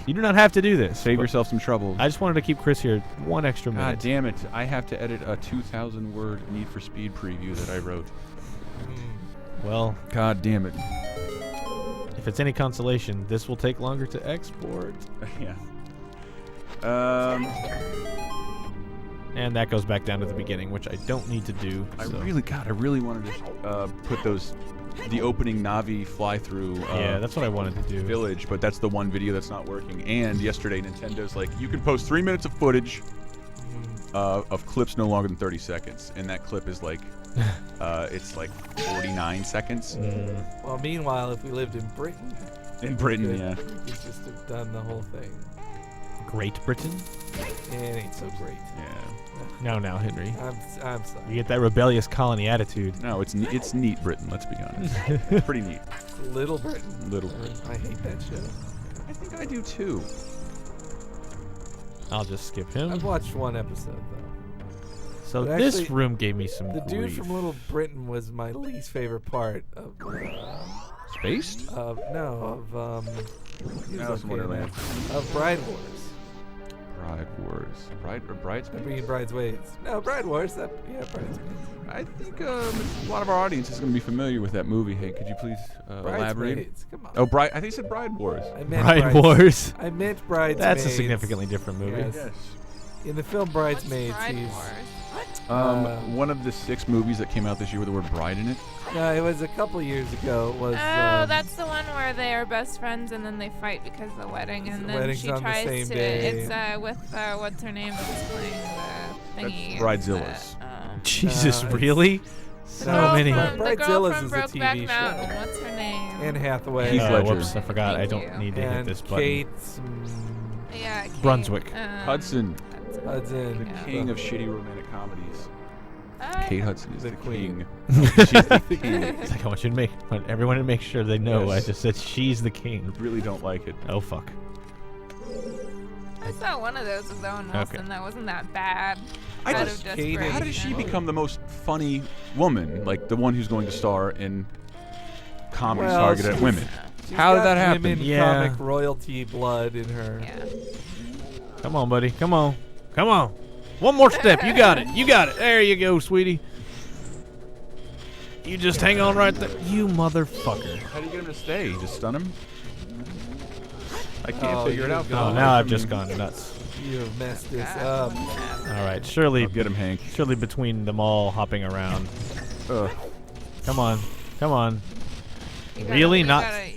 [SPEAKER 1] You do not have to do this.
[SPEAKER 2] Save
[SPEAKER 1] but
[SPEAKER 2] yourself some trouble.
[SPEAKER 1] I just wanted to keep Chris here one extra minute.
[SPEAKER 2] God damn it! I have to edit a 2,000-word Need for Speed preview that I wrote.
[SPEAKER 1] Well,
[SPEAKER 2] God damn it!
[SPEAKER 1] if it's any consolation, this will take longer to export.
[SPEAKER 2] Yeah.
[SPEAKER 1] And that goes back down to the beginning, which I don't need to do.
[SPEAKER 2] I
[SPEAKER 1] so.
[SPEAKER 2] really wanted to put the opening Navi fly-through.
[SPEAKER 1] Yeah, that's what I wanted to do.
[SPEAKER 2] Village, but that's the one video that's not working. And yesterday, Nintendo's like, you can post 3 minutes of footage of clips no longer than 30 seconds, and that clip is like, it's like 49 seconds.
[SPEAKER 3] Well, meanwhile, if we lived in Britain,
[SPEAKER 2] In Britain, yeah.
[SPEAKER 3] we could just have done the whole thing.
[SPEAKER 1] Great Britain?
[SPEAKER 3] It ain't so great.
[SPEAKER 1] No, Henry.
[SPEAKER 3] I'm sorry.
[SPEAKER 1] You get that rebellious colony attitude.
[SPEAKER 2] No, it's neat Britain. Let's be honest. Pretty neat.
[SPEAKER 3] Little Britain.
[SPEAKER 2] Little Britain.
[SPEAKER 3] I hate that show.
[SPEAKER 2] I think I do too.
[SPEAKER 1] I'll just skip him.
[SPEAKER 3] I've watched one episode though.
[SPEAKER 1] So
[SPEAKER 3] But
[SPEAKER 1] this
[SPEAKER 3] actually,
[SPEAKER 1] room gave me some
[SPEAKER 3] The dude
[SPEAKER 1] grief.
[SPEAKER 3] from Little Britain was my least favorite part of
[SPEAKER 2] Spaced?
[SPEAKER 3] he was
[SPEAKER 2] Alice in
[SPEAKER 3] okay in
[SPEAKER 2] Wonderland.
[SPEAKER 3] that. Of Bride Wars.
[SPEAKER 2] Bride Wars. Bridesmaids?
[SPEAKER 3] Being Bridesmaids. No, Bride Wars. Bridesmaids.
[SPEAKER 2] I think a lot of our audience is going to be familiar with that movie. Hey, could you please elaborate?
[SPEAKER 3] Bridesmaids. Come on.
[SPEAKER 2] Oh, I think you said Bride Wars.
[SPEAKER 3] I meant
[SPEAKER 1] Bride Wars.
[SPEAKER 3] I meant Bridesmaids.
[SPEAKER 1] That's a significantly different movie.
[SPEAKER 3] Yes. In the film Bridesmaids,
[SPEAKER 4] What's Bride
[SPEAKER 3] he's.
[SPEAKER 4] Wars?
[SPEAKER 2] One of the 6 movies that came out this year with the word bride in it.
[SPEAKER 3] No, it was a couple years ago. It was.
[SPEAKER 4] Oh, that's the one where they are best friends and then they fight because of the wedding, and
[SPEAKER 3] The
[SPEAKER 4] then
[SPEAKER 3] wedding's
[SPEAKER 4] she
[SPEAKER 3] on the
[SPEAKER 4] tries
[SPEAKER 3] same
[SPEAKER 4] to.
[SPEAKER 3] day.
[SPEAKER 4] It's with what's her name that's playing the thingy.
[SPEAKER 2] That's Bridezilla's.
[SPEAKER 1] Jesus,
[SPEAKER 3] it's-
[SPEAKER 1] really? So
[SPEAKER 4] girl
[SPEAKER 1] many.
[SPEAKER 4] From, the girl
[SPEAKER 3] Bridezilla's
[SPEAKER 4] from
[SPEAKER 3] is a
[SPEAKER 4] Brokeback
[SPEAKER 3] TV show.
[SPEAKER 4] Mountain. What's her name?
[SPEAKER 3] Anne Hathaway.
[SPEAKER 2] Heath Ledger.
[SPEAKER 1] Whoops, I forgot. I
[SPEAKER 4] Thank
[SPEAKER 1] don't
[SPEAKER 4] you.
[SPEAKER 1] need to hit
[SPEAKER 3] and
[SPEAKER 1] this button.
[SPEAKER 3] Kate
[SPEAKER 4] Yeah, Kate,
[SPEAKER 1] Brunswick.
[SPEAKER 2] Hudson,
[SPEAKER 3] Hudson.
[SPEAKER 4] Yeah.
[SPEAKER 2] king of shitty romantic comedies. Kate Hudson is
[SPEAKER 3] The
[SPEAKER 2] the
[SPEAKER 3] queen.
[SPEAKER 2] king. She's the king.
[SPEAKER 1] It's like I want everyone to make sure they know.
[SPEAKER 2] Yes.
[SPEAKER 1] I just said she's the king.
[SPEAKER 2] I really don't like it.
[SPEAKER 1] Oh fuck.
[SPEAKER 4] I saw one of those with Owen Wilson that wasn't that bad.
[SPEAKER 2] I
[SPEAKER 4] Out
[SPEAKER 2] just
[SPEAKER 4] of
[SPEAKER 3] hated-
[SPEAKER 4] desperation.
[SPEAKER 2] How did she become the most funny woman? Like the one who's going to star in comedies
[SPEAKER 3] Well,
[SPEAKER 2] targeted at
[SPEAKER 3] she's-
[SPEAKER 2] women.
[SPEAKER 3] She's
[SPEAKER 2] How did
[SPEAKER 3] got
[SPEAKER 2] that happen?
[SPEAKER 3] Women
[SPEAKER 1] Yeah.
[SPEAKER 3] comic royalty blood in her.
[SPEAKER 4] Yeah.
[SPEAKER 1] Come on, buddy. Come on. Come on. One more step. You got it. You got it. There you go, sweetie. You just hang on right there. You motherfucker.
[SPEAKER 2] How do you get him to stay? Just stun him? I can't
[SPEAKER 3] Oh,
[SPEAKER 2] figure it
[SPEAKER 3] you've
[SPEAKER 2] out.
[SPEAKER 3] gone
[SPEAKER 1] Oh, now I've just gone nuts.
[SPEAKER 3] You have messed this
[SPEAKER 4] God.
[SPEAKER 3] up.
[SPEAKER 1] All right, surely,
[SPEAKER 2] Get him, Hank.
[SPEAKER 1] surely between them all hopping around.
[SPEAKER 2] Ugh.
[SPEAKER 1] Come on. Come on.
[SPEAKER 4] You gotta-
[SPEAKER 1] Really?
[SPEAKER 4] you
[SPEAKER 1] Not-
[SPEAKER 4] gotta-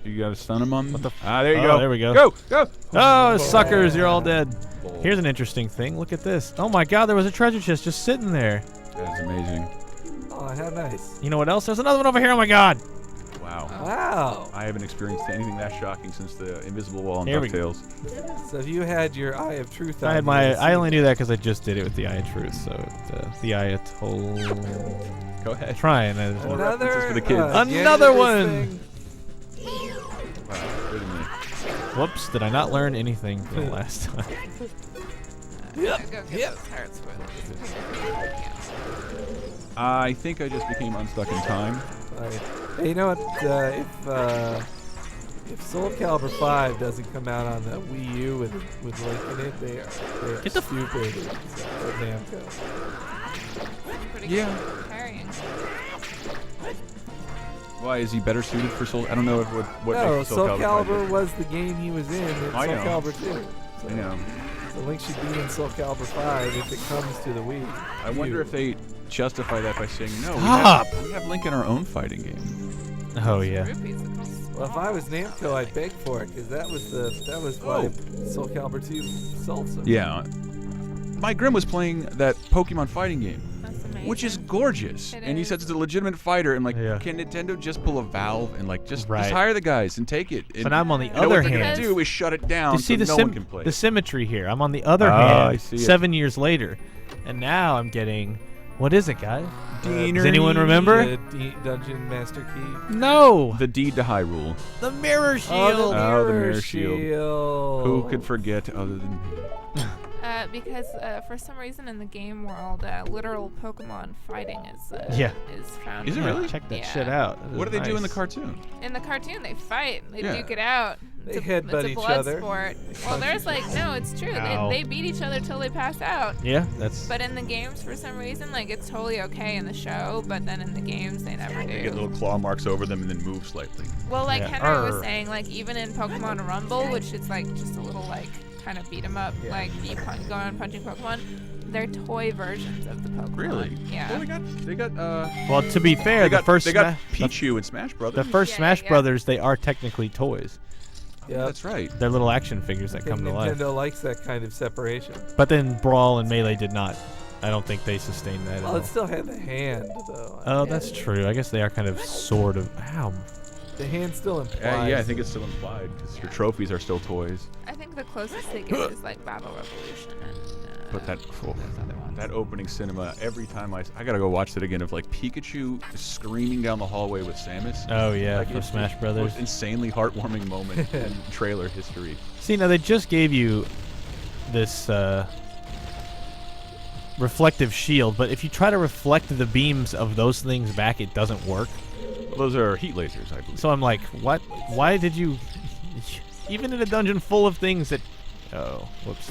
[SPEAKER 2] You gotta stun him on.
[SPEAKER 1] What the
[SPEAKER 2] there you
[SPEAKER 1] oh,
[SPEAKER 2] go.
[SPEAKER 1] there we go.
[SPEAKER 2] Go, go.
[SPEAKER 1] Oh, suckers, you're all dead.
[SPEAKER 2] Bull.
[SPEAKER 1] Here's an interesting thing. Look at this. Oh my god, there was a treasure chest just sitting there.
[SPEAKER 2] That's amazing.
[SPEAKER 3] Oh, how nice.
[SPEAKER 1] You know what else? There's another one over here. Oh my god.
[SPEAKER 2] Wow.
[SPEAKER 3] Wow.
[SPEAKER 2] I haven't experienced anything that shocking since the invisible wall on
[SPEAKER 1] Here we
[SPEAKER 2] DuckTales.
[SPEAKER 3] So if you had your Eye of Truth on
[SPEAKER 1] I had
[SPEAKER 3] you
[SPEAKER 1] my.
[SPEAKER 3] would've
[SPEAKER 1] I
[SPEAKER 3] seen
[SPEAKER 1] only
[SPEAKER 3] it.
[SPEAKER 1] knew that because I just did it with the Eye of Truth. So the Eye of
[SPEAKER 2] Go ahead.
[SPEAKER 1] trying.
[SPEAKER 2] More
[SPEAKER 3] Another
[SPEAKER 2] references for the kids.
[SPEAKER 1] Another
[SPEAKER 3] this
[SPEAKER 1] one.
[SPEAKER 3] thing.
[SPEAKER 2] Wow, wait a minute.
[SPEAKER 1] Whoops! Did I not learn anything from the last time?
[SPEAKER 4] Yeah, go get those hearts for
[SPEAKER 2] I think I just became unstuck in time.
[SPEAKER 3] Right. Hey, you know what? If Soul Calibur 5 doesn't come out on the Wii U with Link in it, they are
[SPEAKER 1] Get the
[SPEAKER 3] stupid. Namco.
[SPEAKER 4] Pretty
[SPEAKER 2] Yeah.
[SPEAKER 4] good carrying.
[SPEAKER 2] Why is he better suited for Soul? I don't know what
[SPEAKER 3] No,
[SPEAKER 2] makes
[SPEAKER 3] Soul
[SPEAKER 2] Calibur
[SPEAKER 3] Calibur was the game he was in Soul
[SPEAKER 2] I know.
[SPEAKER 3] Calibur 2. So
[SPEAKER 2] I know.
[SPEAKER 3] the Link should be in Soul Calibur 5 if it comes to the Wii.
[SPEAKER 2] I wonder if they justify that by saying no.
[SPEAKER 1] Stop!
[SPEAKER 2] We have Link in our own fighting game.
[SPEAKER 1] Oh yeah.
[SPEAKER 4] Rupees, it costs
[SPEAKER 3] Well, if I was Namco, I'd beg for it because that was why Soul Calibur 2 sold so.
[SPEAKER 2] Yeah. My Grim was playing that Pokemon fighting game,
[SPEAKER 4] That's amazing.
[SPEAKER 2] which is gorgeous,
[SPEAKER 4] It
[SPEAKER 2] and he
[SPEAKER 4] is.
[SPEAKER 2] says it's a legitimate fighter. And like,
[SPEAKER 1] Yeah.
[SPEAKER 2] can Nintendo just pull a valve and like just
[SPEAKER 1] Right.
[SPEAKER 2] hire the guys and take it? And
[SPEAKER 1] But I'm on the
[SPEAKER 2] you know
[SPEAKER 1] other
[SPEAKER 2] what they're
[SPEAKER 1] hand.
[SPEAKER 2] gonna do is shut it down
[SPEAKER 1] You see
[SPEAKER 2] so
[SPEAKER 1] the
[SPEAKER 2] no one can play.
[SPEAKER 1] the
[SPEAKER 2] it.
[SPEAKER 1] symmetry here. I'm on the other
[SPEAKER 2] Oh, I
[SPEAKER 1] hand.
[SPEAKER 2] see it.
[SPEAKER 1] 7 years later, and now I'm getting. What is it, guys? Does
[SPEAKER 2] Deanery.
[SPEAKER 1] anyone remember?
[SPEAKER 3] The Dungeon Master Key.
[SPEAKER 1] No.
[SPEAKER 2] The deed to Hyrule.
[SPEAKER 1] The mirror shield.
[SPEAKER 2] Oh, the mirror
[SPEAKER 3] shield.
[SPEAKER 2] Who could forget other than me?
[SPEAKER 4] Because for some reason in the game world, literal Pokemon fighting is
[SPEAKER 1] Yeah.
[SPEAKER 4] is found.
[SPEAKER 2] Is it
[SPEAKER 4] in
[SPEAKER 2] really?
[SPEAKER 1] Check that
[SPEAKER 4] yeah.
[SPEAKER 1] shit out. That
[SPEAKER 2] What do
[SPEAKER 1] is
[SPEAKER 2] they do in the
[SPEAKER 1] nice.
[SPEAKER 2] cartoon?
[SPEAKER 4] In the cartoon, they fight. They
[SPEAKER 2] Yeah.
[SPEAKER 4] duke it out.
[SPEAKER 3] They
[SPEAKER 4] It's
[SPEAKER 3] headbutt
[SPEAKER 4] a
[SPEAKER 3] each
[SPEAKER 4] blood
[SPEAKER 3] other.
[SPEAKER 4] sport.
[SPEAKER 3] They
[SPEAKER 4] Well,
[SPEAKER 3] punch
[SPEAKER 4] there's
[SPEAKER 3] each
[SPEAKER 4] like no, it's true.
[SPEAKER 1] Ow.
[SPEAKER 4] They beat each other till they pass out.
[SPEAKER 1] Yeah, that's.
[SPEAKER 4] But in the games, for some reason, like it's totally okay in the show, but then in the games, they never
[SPEAKER 2] They get
[SPEAKER 4] do.
[SPEAKER 2] little claw marks over them and then move slightly.
[SPEAKER 4] Well, like
[SPEAKER 1] Yeah.
[SPEAKER 4] Henry was
[SPEAKER 1] Arr.
[SPEAKER 4] saying, like even in Pokemon Rumble, which is like just a little like kind of beat 'em up, like go on punching Pokemon. They're toy versions of the Pokemon.
[SPEAKER 2] Really?
[SPEAKER 4] Yeah.
[SPEAKER 2] Well, they got
[SPEAKER 1] Well, to be fair,
[SPEAKER 2] they
[SPEAKER 1] the
[SPEAKER 2] got
[SPEAKER 1] first
[SPEAKER 2] they got
[SPEAKER 1] Sma-
[SPEAKER 2] Pichu and Smash
[SPEAKER 1] the
[SPEAKER 2] Brothers.
[SPEAKER 1] first
[SPEAKER 4] Yeah,
[SPEAKER 1] Smash
[SPEAKER 4] yeah.
[SPEAKER 1] Brothers, they are technically toys.
[SPEAKER 3] Yep.
[SPEAKER 2] That's right.
[SPEAKER 1] They're little action figures that
[SPEAKER 3] I think
[SPEAKER 1] come to life.
[SPEAKER 3] Nintendo likes that kind of separation.
[SPEAKER 1] But then Brawl and Melee did not. I don't think they sustained that at
[SPEAKER 3] Well,
[SPEAKER 1] all.
[SPEAKER 3] it still had the hand, though.
[SPEAKER 1] Oh, that's true. I guess they are kind of sort of. Ow.
[SPEAKER 3] The hand still implies.
[SPEAKER 2] Yeah, I think it's still implied because your trophies are still toys.
[SPEAKER 4] I think the closest they get is like Battle Revolution and.
[SPEAKER 2] But that
[SPEAKER 4] those other ones.
[SPEAKER 2] that opening cinema, every time I gotta go watch it again of like Pikachu screaming down the hallway with Samus.
[SPEAKER 1] Oh yeah,
[SPEAKER 2] Like,
[SPEAKER 1] for
[SPEAKER 2] it's
[SPEAKER 1] Smash
[SPEAKER 2] the
[SPEAKER 1] Brothers.
[SPEAKER 2] most insanely heartwarming moment in trailer history.
[SPEAKER 1] See, now they just gave you this reflective shield, but if you try to reflect the beams of those things back, it doesn't work.
[SPEAKER 2] Well, those are heat lasers, I believe.
[SPEAKER 1] So I'm like, what? Why did you? Even in a dungeon full of things that. Oh, whoops.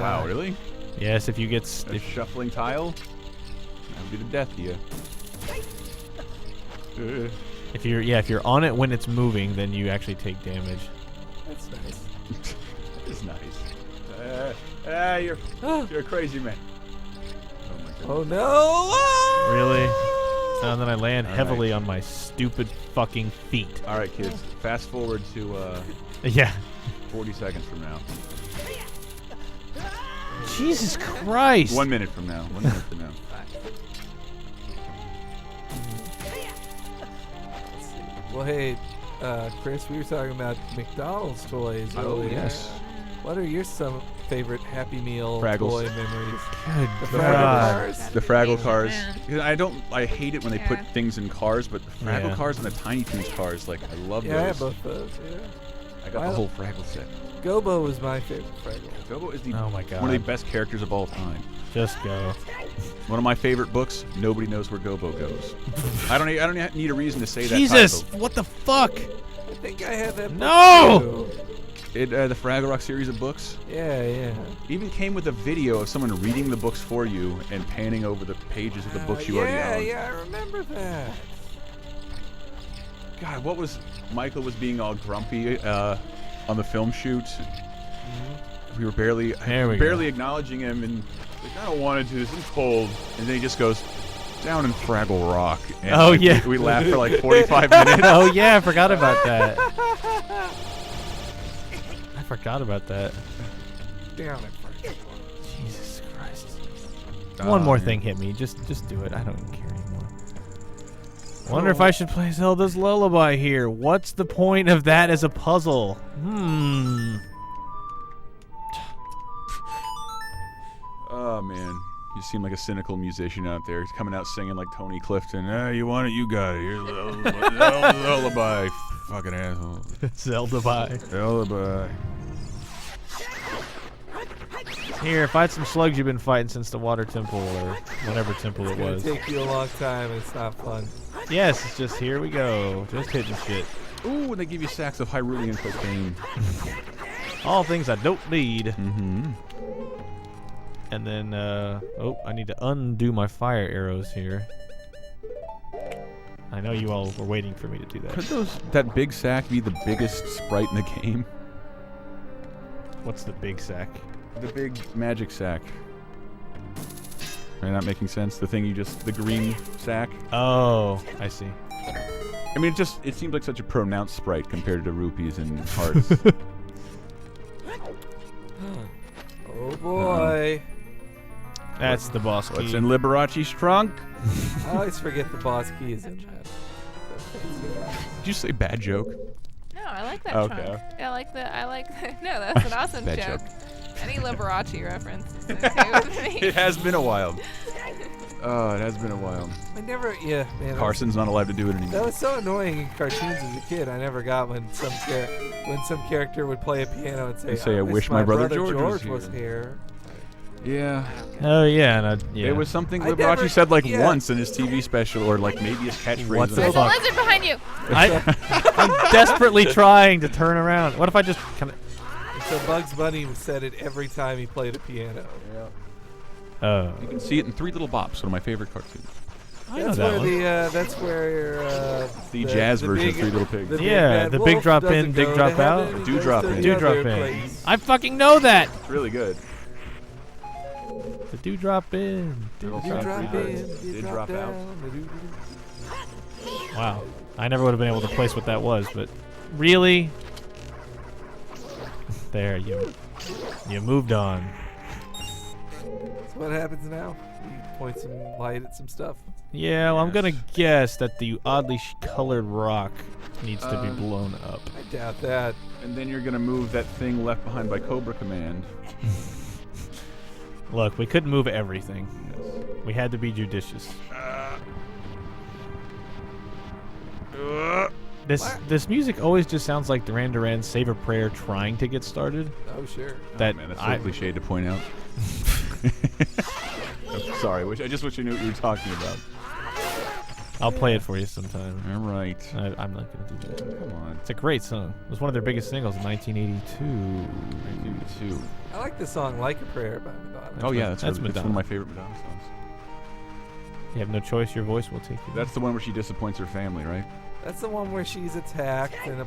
[SPEAKER 2] Wow, really?
[SPEAKER 1] Yes, if you get
[SPEAKER 2] A shuffling tile? That would be the death of you.
[SPEAKER 1] if you're on it when it's moving, then you actually take damage.
[SPEAKER 3] That's nice.
[SPEAKER 2] That is nice. You're a crazy man. Oh my god.
[SPEAKER 3] Oh no!
[SPEAKER 1] Really? And then I land
[SPEAKER 2] All
[SPEAKER 1] heavily on my stupid fucking feet.
[SPEAKER 2] All right, kids. Fast forward to
[SPEAKER 1] Yeah.
[SPEAKER 2] 40 seconds from now.
[SPEAKER 1] Jesus Christ.
[SPEAKER 2] 1 minute from now. 1 minute from now.
[SPEAKER 3] Well, hey, Chris, we were talking about McDonald's toys earlier.
[SPEAKER 2] yes.
[SPEAKER 3] What are your some favorite Happy Meal
[SPEAKER 2] Fraggles.
[SPEAKER 3] toy memories.
[SPEAKER 1] Good
[SPEAKER 3] The
[SPEAKER 1] God.
[SPEAKER 3] Fraggle cars.
[SPEAKER 2] The Fraggle
[SPEAKER 4] Yeah.
[SPEAKER 2] cars.
[SPEAKER 4] Man.
[SPEAKER 2] 'Cause I hate it when they put
[SPEAKER 4] Yeah.
[SPEAKER 2] things in cars, but the Fraggle
[SPEAKER 1] Yeah.
[SPEAKER 2] cars and the Tiny Toons cars, like I love
[SPEAKER 3] Yeah, I have
[SPEAKER 2] those.
[SPEAKER 3] both those. Yeah.
[SPEAKER 2] I got the whole Fraggle set.
[SPEAKER 3] Gobo was my favorite Fraggle.
[SPEAKER 2] Gobo is the
[SPEAKER 1] Oh my God.
[SPEAKER 2] one of the best characters of all time.
[SPEAKER 1] Just go.
[SPEAKER 2] One of my favorite books. Nobody knows where Gobo goes. I don't need a reason to say that.
[SPEAKER 1] Jesus!
[SPEAKER 2] title.
[SPEAKER 1] What the fuck?
[SPEAKER 3] I think I had that. book
[SPEAKER 1] No!
[SPEAKER 3] too.
[SPEAKER 2] The Fraggle Rock series of books
[SPEAKER 3] Yeah.
[SPEAKER 2] even came with a video of someone reading the books for you and panning over the pages of the books you already own.
[SPEAKER 3] Yeah, I remember that.
[SPEAKER 2] God, what was Michael was being all grumpy on the film shoot. We were barely
[SPEAKER 1] There we go.
[SPEAKER 2] acknowledging him, and like, I don't want to do this. I'm cold, and then he just goes down in Fraggle Rock. And
[SPEAKER 1] Oh, yeah.
[SPEAKER 2] we laughed for like 45 minutes.
[SPEAKER 1] Oh yeah, I forgot about that. I forgot about that.
[SPEAKER 3] Damn it, Fraggle.
[SPEAKER 1] Jesus Christ. One more thing hit me. Just do it. I don't care anymore. Wonder if I should play Zelda's Lullaby here. What's the point of that as a puzzle?
[SPEAKER 2] Oh man, you seem like a cynical musician out there, coming out singing like Tony Clifton. You want it, you got it. Here's the lullaby, fucking asshole.
[SPEAKER 1] Zelda by.
[SPEAKER 2] Lullaby.
[SPEAKER 1] Here, fight some slugs you've been fighting since the water temple or whatever temple it
[SPEAKER 3] It's gonna
[SPEAKER 1] was.
[SPEAKER 3] take you a long time, and it's not fun.
[SPEAKER 1] Yes, it's just here we go. Just hitting shit.
[SPEAKER 2] Ooh, and they give you sacks of Hyrulean cocaine.
[SPEAKER 1] All things I don't need.
[SPEAKER 2] Mm-hmm.
[SPEAKER 1] And then, oh, I need to undo my fire arrows here. I know you all were waiting for me to do
[SPEAKER 2] Could
[SPEAKER 1] that.
[SPEAKER 2] that big sack be the biggest sprite in the game?
[SPEAKER 1] What's the big sack?
[SPEAKER 2] The big magic sack. Am I not making sense? The thing the green sack?
[SPEAKER 1] Oh, I see.
[SPEAKER 2] I mean, it seems like such a pronounced sprite compared to rupees and hearts.
[SPEAKER 3] Oh boy.
[SPEAKER 1] That's the boss key.
[SPEAKER 2] What's in Liberace's trunk?
[SPEAKER 3] I always forget the boss key is in that.
[SPEAKER 2] Did you say bad joke?
[SPEAKER 4] No, I like that
[SPEAKER 2] Okay.
[SPEAKER 4] trunk. I like no, that's an awesome
[SPEAKER 2] Bad
[SPEAKER 4] joke.
[SPEAKER 2] joke.
[SPEAKER 4] Any Liberace reference is okay with me.
[SPEAKER 2] It has been a while. Oh, it has been a while.
[SPEAKER 3] I never, yeah, man.
[SPEAKER 2] Carson's not allowed to do it anymore.
[SPEAKER 3] That was so annoying in cartoons as a kid. I never got when some character would play a piano and say,
[SPEAKER 2] They say, "I
[SPEAKER 3] miss
[SPEAKER 2] wish my brother George was
[SPEAKER 3] was here."
[SPEAKER 2] Yeah.
[SPEAKER 1] Oh, yeah. And yeah.
[SPEAKER 2] It was something
[SPEAKER 3] I
[SPEAKER 2] Liberace
[SPEAKER 3] never-
[SPEAKER 2] said like
[SPEAKER 3] yeah.
[SPEAKER 2] once in his TV special, or like maybe his catchphrase.
[SPEAKER 1] What the
[SPEAKER 4] There's a
[SPEAKER 1] fuck?
[SPEAKER 4] lizard behind you.
[SPEAKER 1] I'm desperately trying to turn around. What if I just kind of...
[SPEAKER 3] So Bugs Bunny said it every time he played a piano.
[SPEAKER 1] Oh.
[SPEAKER 2] You can see it in Three Little Bops, one of my favorite cartoons.
[SPEAKER 1] I know
[SPEAKER 3] That's
[SPEAKER 1] that
[SPEAKER 3] where
[SPEAKER 1] one.
[SPEAKER 3] that's where
[SPEAKER 2] The jazz version of Three Little Pigs.
[SPEAKER 3] the big
[SPEAKER 1] Yeah,
[SPEAKER 3] bad
[SPEAKER 1] the big
[SPEAKER 3] wolf
[SPEAKER 1] drop
[SPEAKER 3] doesn't
[SPEAKER 1] in, big
[SPEAKER 3] go
[SPEAKER 1] drop
[SPEAKER 3] to
[SPEAKER 1] out.
[SPEAKER 3] heaven, he
[SPEAKER 2] Do
[SPEAKER 3] goes
[SPEAKER 2] drop
[SPEAKER 3] to
[SPEAKER 2] in.
[SPEAKER 3] the
[SPEAKER 1] Do drop
[SPEAKER 3] other
[SPEAKER 1] in.
[SPEAKER 3] place.
[SPEAKER 1] I fucking know that.
[SPEAKER 2] It's really good.
[SPEAKER 1] The do drop in.
[SPEAKER 2] Little
[SPEAKER 3] You
[SPEAKER 2] Sound
[SPEAKER 3] drop
[SPEAKER 2] Free
[SPEAKER 3] in,
[SPEAKER 2] Birds.
[SPEAKER 3] you
[SPEAKER 2] Did
[SPEAKER 3] drop
[SPEAKER 2] drop out.
[SPEAKER 3] down.
[SPEAKER 1] Wow. I never would have been able to place what that was, but really? There, you moved on.
[SPEAKER 3] So what happens now? You point some light at some stuff.
[SPEAKER 1] Yeah, well, I'm
[SPEAKER 2] Yes.
[SPEAKER 1] gonna guess that the oddly colored rock needs to be blown up.
[SPEAKER 3] I doubt that.
[SPEAKER 2] And then you're gonna move that thing left behind by Cobra Command.
[SPEAKER 1] Look, we couldn't move everything. We had to be judicious. This music always just sounds like Duran Duran's Save a Prayer trying to get started.
[SPEAKER 3] Oh sure.
[SPEAKER 1] That
[SPEAKER 2] Man, that's so cliche to point out. I'm sorry, I just wish I knew what you were talking about.
[SPEAKER 1] I'll play it for you sometime.
[SPEAKER 2] All right.
[SPEAKER 1] I'm not gonna do that.
[SPEAKER 2] Come on.
[SPEAKER 1] It's a great song. It was one of their biggest singles in 1982.
[SPEAKER 2] 2.
[SPEAKER 3] I like the song "Like a Prayer" by Madonna.
[SPEAKER 2] Oh yeah, that's
[SPEAKER 1] That's
[SPEAKER 2] one of
[SPEAKER 1] Madonna.
[SPEAKER 2] my favorite Madonna songs.
[SPEAKER 1] You have no choice. Your voice will take you.
[SPEAKER 2] That's the one where she disappoints her family, right?
[SPEAKER 3] That's the one where she's attacked and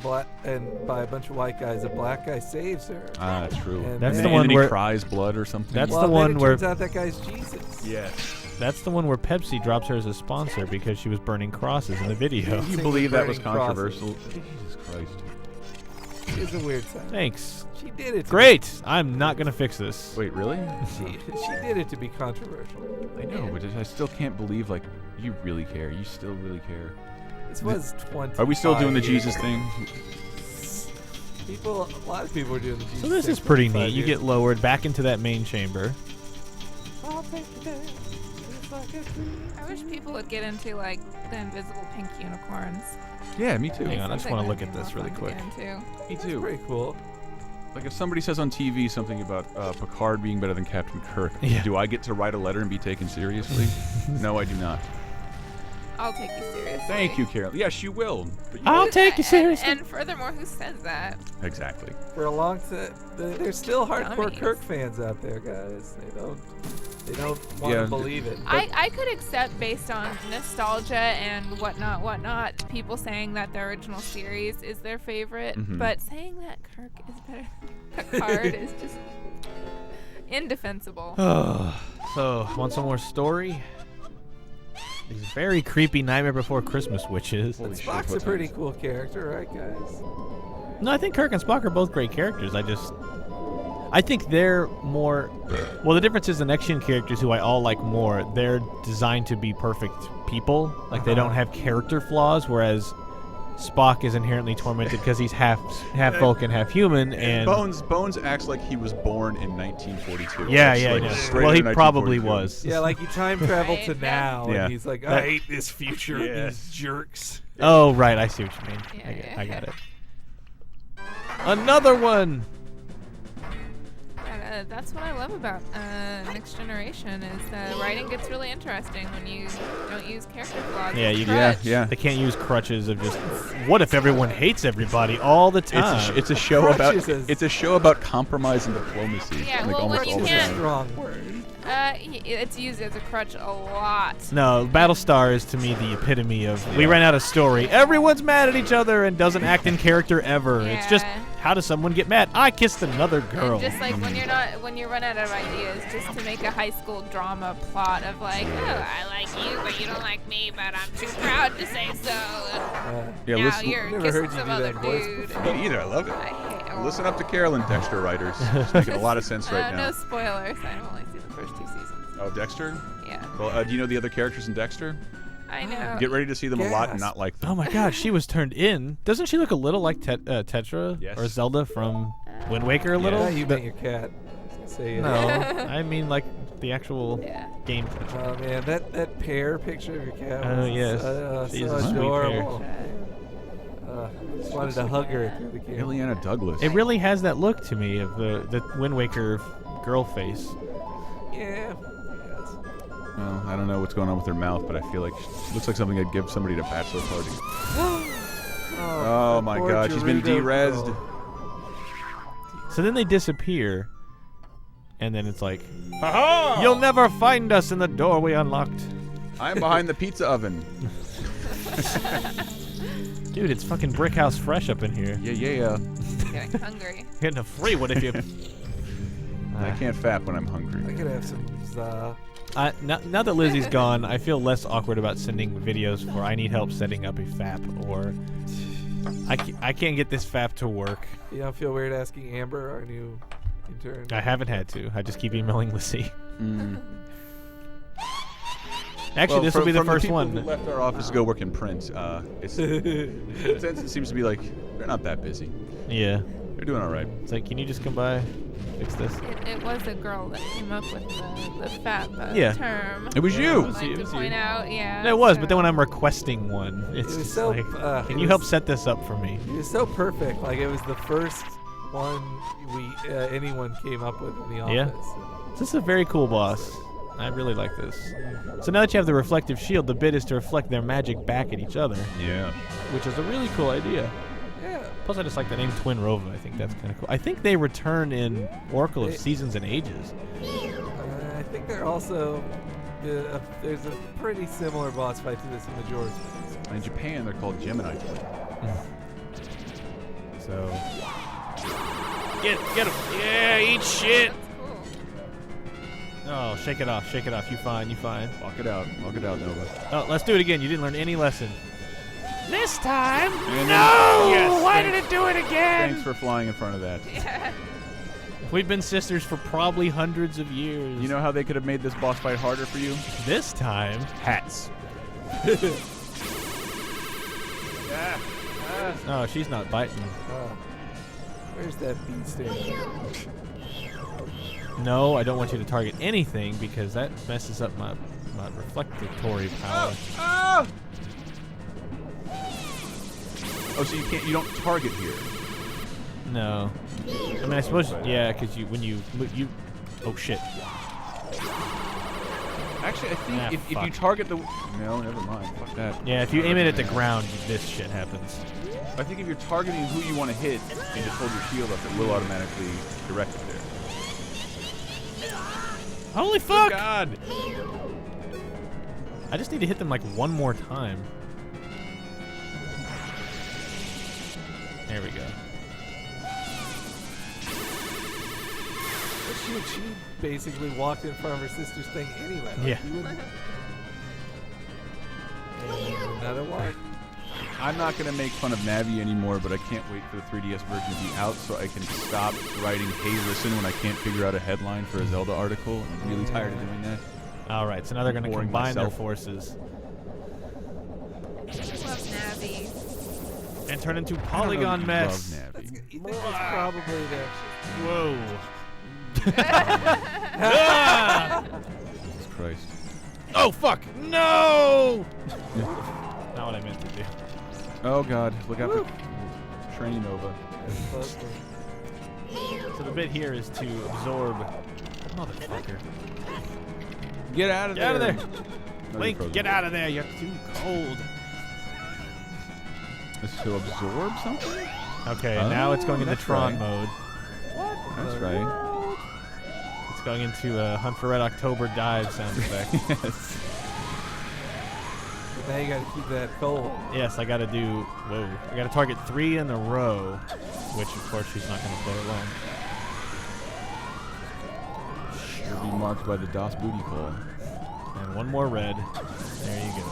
[SPEAKER 3] by a bunch of white guys. A black guy saves her.
[SPEAKER 2] Ah, that's true.
[SPEAKER 3] And
[SPEAKER 1] That's
[SPEAKER 3] then-
[SPEAKER 1] the
[SPEAKER 2] And
[SPEAKER 1] one
[SPEAKER 2] then he
[SPEAKER 1] where-
[SPEAKER 2] cries blood or something.
[SPEAKER 1] That's
[SPEAKER 3] well,
[SPEAKER 1] the
[SPEAKER 3] then
[SPEAKER 1] one
[SPEAKER 3] it
[SPEAKER 1] where
[SPEAKER 3] turns out that guy's Jesus.
[SPEAKER 2] yeah.
[SPEAKER 1] That's the one where Pepsi drops her as a sponsor because she was burning crosses in the video.
[SPEAKER 2] You
[SPEAKER 3] Singing
[SPEAKER 2] believe that was
[SPEAKER 3] burning crosses.
[SPEAKER 2] controversial? Jesus Christ.
[SPEAKER 3] It's a weird song.
[SPEAKER 1] Thanks.
[SPEAKER 3] She did it.
[SPEAKER 1] Great. I'm not gonna fix this.
[SPEAKER 2] Wait, really?
[SPEAKER 3] She did it to be controversial.
[SPEAKER 2] I know, but I still can't believe, like, you really care. You still really care.
[SPEAKER 3] This was 20.
[SPEAKER 2] Are we still doing the Jesus thing?
[SPEAKER 3] A lot of people are doing the G6.
[SPEAKER 1] So this is pretty neat. You
[SPEAKER 3] years.
[SPEAKER 1] get lowered back into that main chamber.
[SPEAKER 3] I'll take you there, just like a dream.
[SPEAKER 4] I wish people would get into like the invisible pink unicorns.
[SPEAKER 2] Yeah, me too.
[SPEAKER 1] Hang on, I just
[SPEAKER 4] Something
[SPEAKER 1] want to
[SPEAKER 4] that'd
[SPEAKER 1] look
[SPEAKER 4] be
[SPEAKER 1] at this
[SPEAKER 4] more
[SPEAKER 1] really
[SPEAKER 4] fun to
[SPEAKER 1] quick.
[SPEAKER 4] get into.
[SPEAKER 2] Me
[SPEAKER 3] It's
[SPEAKER 2] too.
[SPEAKER 3] pretty cool.
[SPEAKER 2] Like if somebody says on TV something about Picard being better than Captain Kirk,
[SPEAKER 1] Yeah.
[SPEAKER 2] do I get to write a letter and be taken seriously? No, I do not.
[SPEAKER 4] I'll take you seriously.
[SPEAKER 2] Thank you, Carolyn. Yes, you will. But you
[SPEAKER 1] I'll take you seriously.
[SPEAKER 4] And furthermore, who says that?
[SPEAKER 2] Exactly.
[SPEAKER 3] For a long time, there's still hardcore
[SPEAKER 4] Dummies.
[SPEAKER 3] Kirk fans out there, guys. They don't want
[SPEAKER 2] Yeah,
[SPEAKER 3] to believe it.
[SPEAKER 4] I could accept based on nostalgia and whatnot, people saying that the original series is their favorite,
[SPEAKER 2] Mhm.
[SPEAKER 4] but saying that Kirk is better than Picard is just indefensible.
[SPEAKER 1] So, want some more story? These very creepy Nightmare Before Christmas witches.
[SPEAKER 2] Holy shit,
[SPEAKER 3] Spock's a
[SPEAKER 2] what's
[SPEAKER 3] pretty
[SPEAKER 2] that?
[SPEAKER 3] cool character, right, guys?
[SPEAKER 1] No, I think Kirk and Spock are both great characters. I think they're more. Well, the difference is the next gen characters, who I all like more, they're designed to be perfect people. Like they don't have character flaws, whereas Spock is inherently tormented because he's half Vulcan, half human, and
[SPEAKER 2] Bones acts like he was born in 1942.
[SPEAKER 1] yeah,
[SPEAKER 2] That's
[SPEAKER 1] yeah,
[SPEAKER 2] like
[SPEAKER 1] yeah.
[SPEAKER 2] straight
[SPEAKER 1] Well, he
[SPEAKER 2] into
[SPEAKER 1] probably
[SPEAKER 2] 1942.
[SPEAKER 1] was.
[SPEAKER 3] Yeah, like he time traveled to
[SPEAKER 4] Right,
[SPEAKER 3] now,
[SPEAKER 2] yeah.
[SPEAKER 3] and he's like,
[SPEAKER 1] That-
[SPEAKER 3] I hate this future,
[SPEAKER 2] Yeah.
[SPEAKER 3] these jerks.
[SPEAKER 1] Oh, right. I see what you mean.
[SPEAKER 4] Yeah,
[SPEAKER 1] I
[SPEAKER 4] yeah.
[SPEAKER 1] got it. Another one.
[SPEAKER 4] That's what I love about Next Generation is the writing gets really interesting when you don't use character flaws.
[SPEAKER 1] Yeah,
[SPEAKER 4] as a
[SPEAKER 1] you-
[SPEAKER 4] crutch.
[SPEAKER 2] Yeah.
[SPEAKER 1] They can't use crutches of just. What if everyone hates everybody all the time?
[SPEAKER 2] It's a show about
[SPEAKER 3] Crutches is-
[SPEAKER 2] compromise and diplomacy.
[SPEAKER 4] Yeah,
[SPEAKER 2] like
[SPEAKER 4] well,
[SPEAKER 2] almost
[SPEAKER 4] when you
[SPEAKER 2] all the
[SPEAKER 3] Crutch is a
[SPEAKER 4] can't-
[SPEAKER 2] time.
[SPEAKER 3] strong word.
[SPEAKER 4] It's used as a crutch a lot.
[SPEAKER 1] No, Battlestar is to me the epitome of we ran out of story. Everyone's mad at each other and doesn't act in character ever. It's just,
[SPEAKER 4] Yeah.
[SPEAKER 1] how does someone get mad? I kissed another girl.
[SPEAKER 4] And just like when you run out of ideas, just to make a high school drama plot of like, oh, I like you, but you don't like me, but I'm too proud to say so.
[SPEAKER 2] Yeah,
[SPEAKER 4] now
[SPEAKER 2] listen,
[SPEAKER 4] you're
[SPEAKER 3] never
[SPEAKER 4] kissing
[SPEAKER 3] heard you
[SPEAKER 4] some
[SPEAKER 3] do
[SPEAKER 4] other
[SPEAKER 3] that voice
[SPEAKER 4] dude.
[SPEAKER 3] before.
[SPEAKER 2] me either. I love it.
[SPEAKER 4] I hate.
[SPEAKER 2] Listen up to Carolyn, Dexter writers. It's making a lot of sense right now.
[SPEAKER 4] No spoilers. I've only seen the first 2 seasons.
[SPEAKER 2] Oh, Dexter?
[SPEAKER 4] Yeah,
[SPEAKER 2] Well, do you know the other characters in Dexter?
[SPEAKER 4] I know.
[SPEAKER 2] Get ready to see them a lot and
[SPEAKER 3] Gasp.
[SPEAKER 2] not like them.
[SPEAKER 1] Oh my God, she was turned in. Doesn't she look a little like Tetra
[SPEAKER 2] Yes.
[SPEAKER 1] or Zelda from Wind Waker? A
[SPEAKER 2] Yeah.
[SPEAKER 1] little.
[SPEAKER 3] Yeah, you meant your cat. I was gonna say,
[SPEAKER 1] No, I mean like the actual
[SPEAKER 4] Yeah.
[SPEAKER 1] game Tetra.
[SPEAKER 3] Oh man, that pear picture of your cat
[SPEAKER 1] Oh,
[SPEAKER 3] was
[SPEAKER 1] yes. She is
[SPEAKER 3] so
[SPEAKER 1] a sweet
[SPEAKER 3] adorable. Just wanted to hug her through the camera.
[SPEAKER 2] Ileana Douglas.
[SPEAKER 1] It really has that look to me of the Wind Waker girl face.
[SPEAKER 3] Yeah, I guess.
[SPEAKER 2] Well, I don't know what's going on with her mouth, but I feel like she looks like something I'd give somebody at a bachelor party. Oh
[SPEAKER 3] that
[SPEAKER 2] my
[SPEAKER 3] poor
[SPEAKER 2] God, she's been
[SPEAKER 3] Gerudo
[SPEAKER 2] derezzed.
[SPEAKER 3] girl.
[SPEAKER 1] So then they disappear, and then it's like, you'll never find us in the doorway unlocked.
[SPEAKER 2] I'm behind the pizza oven.
[SPEAKER 1] Dude, it's fucking Brickhouse Fresh up in here.
[SPEAKER 2] Yeah.
[SPEAKER 4] Getting hungry.
[SPEAKER 1] Getting a free one if you.
[SPEAKER 2] I can't fap when I'm hungry.
[SPEAKER 3] I could have some za.
[SPEAKER 1] Now that Lizzie's gone, I feel less awkward about sending videos for I need help setting up a FAP, or I can't get this FAP to work.
[SPEAKER 3] You don't feel weird asking Amber, our new intern?
[SPEAKER 1] I haven't had to. I just keep emailing Lizzie.
[SPEAKER 2] Mm.
[SPEAKER 1] Actually,
[SPEAKER 2] Well,
[SPEAKER 1] this will be the
[SPEAKER 2] from
[SPEAKER 1] first
[SPEAKER 2] people
[SPEAKER 1] one.
[SPEAKER 2] Who left our office to go work in print. It seems to be like they're not that busy.
[SPEAKER 1] Yeah.
[SPEAKER 2] They're doing all right.
[SPEAKER 1] It's like, can you just come by, fix this?
[SPEAKER 4] It was a girl that came up with the FAP
[SPEAKER 1] Yeah.
[SPEAKER 4] term.
[SPEAKER 2] It was you.
[SPEAKER 4] I'd like
[SPEAKER 1] It
[SPEAKER 4] to
[SPEAKER 1] was
[SPEAKER 4] point
[SPEAKER 1] you.
[SPEAKER 4] out, yeah.
[SPEAKER 1] No, it was, but
[SPEAKER 4] so-
[SPEAKER 1] then when I'm requesting one, it's
[SPEAKER 3] It was
[SPEAKER 1] just
[SPEAKER 3] so,
[SPEAKER 1] like, can
[SPEAKER 3] it
[SPEAKER 1] you help
[SPEAKER 3] was-
[SPEAKER 1] set this up for me?
[SPEAKER 3] It was so perfect. Like it was the first one anyone came up with in the office.
[SPEAKER 1] Yeah. This is a very cool boss. I really like this. So now that you have the reflective shield, the bit is to reflect their magic back at each other,
[SPEAKER 2] Yeah.
[SPEAKER 1] which is a really cool idea.
[SPEAKER 3] Yeah.
[SPEAKER 1] Plus, I just like the name Twin Rova. I think that's kind of cool. I think they return in Oracle of Seasons and Ages.
[SPEAKER 3] I think they're also there's a pretty similar boss fight to this in Majora's Mask.
[SPEAKER 2] In Japan, they're called Gemini.
[SPEAKER 1] So get him. Yeah, eat shit.
[SPEAKER 4] That's cool.
[SPEAKER 1] Oh, shake it off. Shake it off. You fine.
[SPEAKER 2] Walk it out, Nova.
[SPEAKER 1] Oh, let's do it again. You didn't learn any lesson. This time?
[SPEAKER 2] And
[SPEAKER 1] No!
[SPEAKER 2] yes,
[SPEAKER 1] Why
[SPEAKER 2] thanks-
[SPEAKER 1] did it do it again?
[SPEAKER 2] Thanks for flying in front of that.
[SPEAKER 4] Yeah.
[SPEAKER 1] We've been sisters for probably hundreds of years.
[SPEAKER 2] You know how they could have made this boss fight harder for you?
[SPEAKER 1] this time.
[SPEAKER 2] Hats.
[SPEAKER 1] Oh, she's not biting.
[SPEAKER 3] Where's that bee stand?
[SPEAKER 1] No, I don't want you to target anything because that messes up my reflectory power.
[SPEAKER 2] Oh, so you don't target here.
[SPEAKER 1] No. I mean, I suppose, yeah, because when you. Oh, shit.
[SPEAKER 2] Actually, I think if you target the... No, never mind. Fuck that.
[SPEAKER 1] Yeah, if you aim it at the ground, this shit happens.
[SPEAKER 2] I think if you're targeting who you want to hit and just hold your shield up, it will automatically direct it there.
[SPEAKER 1] Holy fuck!
[SPEAKER 2] Oh, God!
[SPEAKER 1] I just need to hit them like one more time. There we go.
[SPEAKER 3] She basically walked in front of her sister's thing anyway. Like,
[SPEAKER 1] Yeah.
[SPEAKER 3] you wouldn't- And another one.
[SPEAKER 2] I'm not going to make fun of Navi anymore, but I can't wait for the 3DS version to be out so I can stop writing "Hey, listen" when I can't figure out a headline for a Zelda article. I'm really tired of doing that.
[SPEAKER 1] Alright, so now they're going to
[SPEAKER 2] Boring
[SPEAKER 1] combine their
[SPEAKER 2] myself.
[SPEAKER 1] forces
[SPEAKER 4] Love Navi.
[SPEAKER 1] and turn into
[SPEAKER 2] I don't know
[SPEAKER 1] polygon
[SPEAKER 2] if you
[SPEAKER 1] mess.
[SPEAKER 2] love Navi.
[SPEAKER 3] You think that's probably the...
[SPEAKER 1] Whoa.
[SPEAKER 2] Jesus Christ.
[SPEAKER 1] Oh, fuck! No! Not what I meant to do.
[SPEAKER 2] Oh, God. Look out for Train Nova.
[SPEAKER 1] So the bit here is to absorb... Motherfucker.
[SPEAKER 2] Get out of
[SPEAKER 1] Get out of there!
[SPEAKER 2] No,
[SPEAKER 1] Link,
[SPEAKER 2] you're frozen.
[SPEAKER 1] get out of there! You're too cold.
[SPEAKER 2] This is to absorb something?
[SPEAKER 1] Okay, now it's going into
[SPEAKER 2] that's
[SPEAKER 1] Tron
[SPEAKER 2] right.
[SPEAKER 1] mode.
[SPEAKER 2] That's right.
[SPEAKER 1] It's going into Hunt for Red October dive sound effect.
[SPEAKER 2] Yes.
[SPEAKER 3] Now you gotta keep that cold.
[SPEAKER 1] Yes, I gotta do... Whoa. I gotta target 3 in a row, which, of course, she's not gonna play alone.
[SPEAKER 2] You'll be marked by the DOS booty call.
[SPEAKER 1] And one more red. There you go.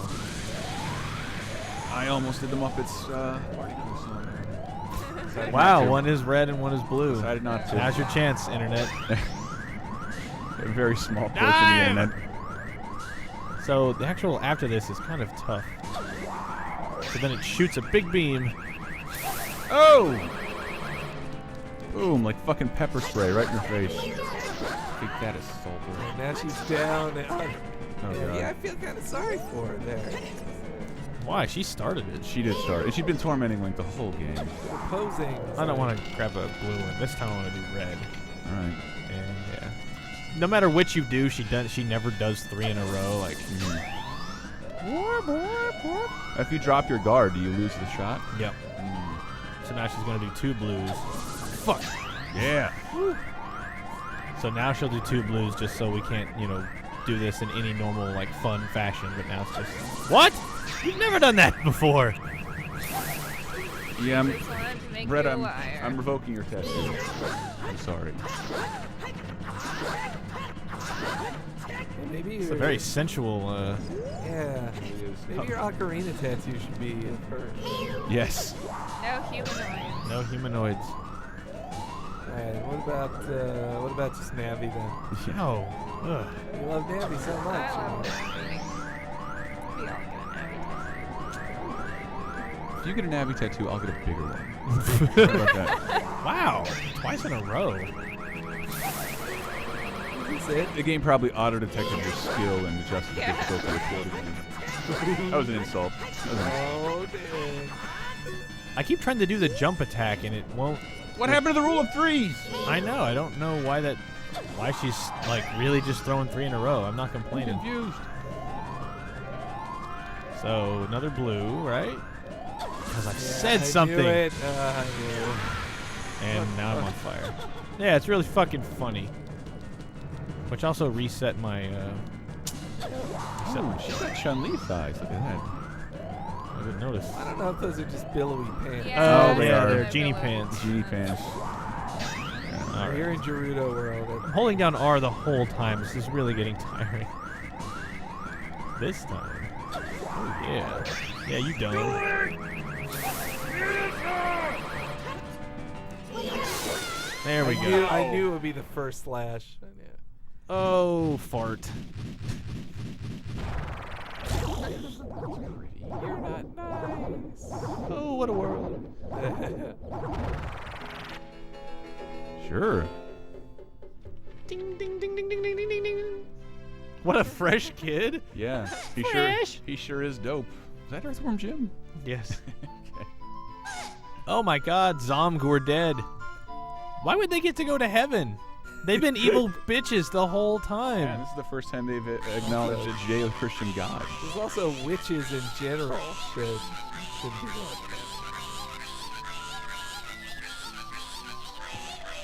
[SPEAKER 2] I almost did the Muppets party song. Decided
[SPEAKER 1] Wow,
[SPEAKER 2] not to.
[SPEAKER 1] one is red and one is blue.
[SPEAKER 2] Decided not to.
[SPEAKER 1] Now's your chance, Internet.
[SPEAKER 2] A very small portion of the
[SPEAKER 1] Dive!
[SPEAKER 2] internet.
[SPEAKER 1] So the actual after this is kind of tough. So then it shoots a big beam.
[SPEAKER 2] Oh! Boom, like fucking pepper spray right in your face. Take that, assaulter.
[SPEAKER 3] And now she's down. And,
[SPEAKER 2] Oh, God.
[SPEAKER 3] yeah, I feel kind of sorry for her there.
[SPEAKER 1] Why? She started it.
[SPEAKER 2] She did start. And she's been tormenting Link the whole game.
[SPEAKER 3] Posing.
[SPEAKER 1] I don't want to grab a blue one. This time I want to do red.
[SPEAKER 2] Alright.
[SPEAKER 1] And yeah. No matter which you do, she never does 3 in a row. Like,
[SPEAKER 2] If you drop your guard, do you lose the shot?
[SPEAKER 1] yep. So now she's gonna do 2 blues. Fuck.
[SPEAKER 2] Yeah.
[SPEAKER 1] So now she'll do 2 blues just so we can't, do this in any normal like fun fashion. But now it's just what? You've never done that before.
[SPEAKER 2] Yeah,
[SPEAKER 4] Just wanted to make
[SPEAKER 2] Brett,
[SPEAKER 4] you a
[SPEAKER 2] I'm
[SPEAKER 4] liar.
[SPEAKER 2] revoking your tattoo. I'm sorry.
[SPEAKER 3] Maybe
[SPEAKER 1] It's a very sensual.
[SPEAKER 3] Yeah. Maybe your Ocarina tattoo should be of her.
[SPEAKER 2] Yes.
[SPEAKER 4] No humanoids.
[SPEAKER 1] No humanoids.
[SPEAKER 3] Alright, what about just Navi then?
[SPEAKER 1] No. Ugh.
[SPEAKER 3] You love Navi so much.
[SPEAKER 4] I love Navi. We all get a Navi tattoo.
[SPEAKER 2] If you get a Navi tattoo, I'll get a bigger one. How about that?
[SPEAKER 1] Wow. Twice in a row.
[SPEAKER 3] That's it.
[SPEAKER 2] The game probably auto-detected your skill and adjusted the
[SPEAKER 4] Yeah.
[SPEAKER 2] difficulty accordingly. That was an insult. That was an insult.
[SPEAKER 3] Oh, dang.
[SPEAKER 1] I keep trying to do the jump attack and it won't.
[SPEAKER 2] What happened to the rule of threes?
[SPEAKER 1] I know. I don't know why she's like really just throwing 3 in a row. I'm not
[SPEAKER 2] I'm
[SPEAKER 1] complaining.
[SPEAKER 2] confused.
[SPEAKER 1] So another blue, right? Because I said
[SPEAKER 3] I
[SPEAKER 1] something.
[SPEAKER 3] knew it. I knew.
[SPEAKER 1] And now I'm on fire. Yeah, it's really fucking funny. Which also reset my
[SPEAKER 2] Oh, she's got Chun-Li thighs. Look at that.
[SPEAKER 1] I didn't notice.
[SPEAKER 3] I don't know if those are just billowy pants.
[SPEAKER 4] Yeah,
[SPEAKER 1] Oh,
[SPEAKER 2] they
[SPEAKER 1] yeah,
[SPEAKER 2] are.
[SPEAKER 1] they're genie
[SPEAKER 4] Billows.
[SPEAKER 1] pants.
[SPEAKER 2] Genie pants.
[SPEAKER 1] All right.
[SPEAKER 3] You're in Gerudo world.
[SPEAKER 1] I'm holding down R the whole time. This is really getting tiring. This time. Oh, yeah. Yeah, you don't. There we go.
[SPEAKER 3] I knew it would be the first slash. I knew.
[SPEAKER 1] Oh, fart.
[SPEAKER 3] You're not nice.
[SPEAKER 1] Oh, what a world.
[SPEAKER 2] Sure.
[SPEAKER 1] Ding, ding, ding, ding, ding, ding, ding, ding, ding. What a fresh kid.
[SPEAKER 2] Yeah.
[SPEAKER 1] Fresh.
[SPEAKER 2] He sure is dope. Is that Earthworm Jim?
[SPEAKER 1] Yes.
[SPEAKER 2] Okay.
[SPEAKER 1] Oh my God, Zomgor dead. Why would they get to go to heaven? They've been evil bitches the whole
[SPEAKER 2] Yeah,
[SPEAKER 1] time.
[SPEAKER 2] this is the first time they've acknowledged a Judeo-Christian God.
[SPEAKER 3] There's also witches in general should be going.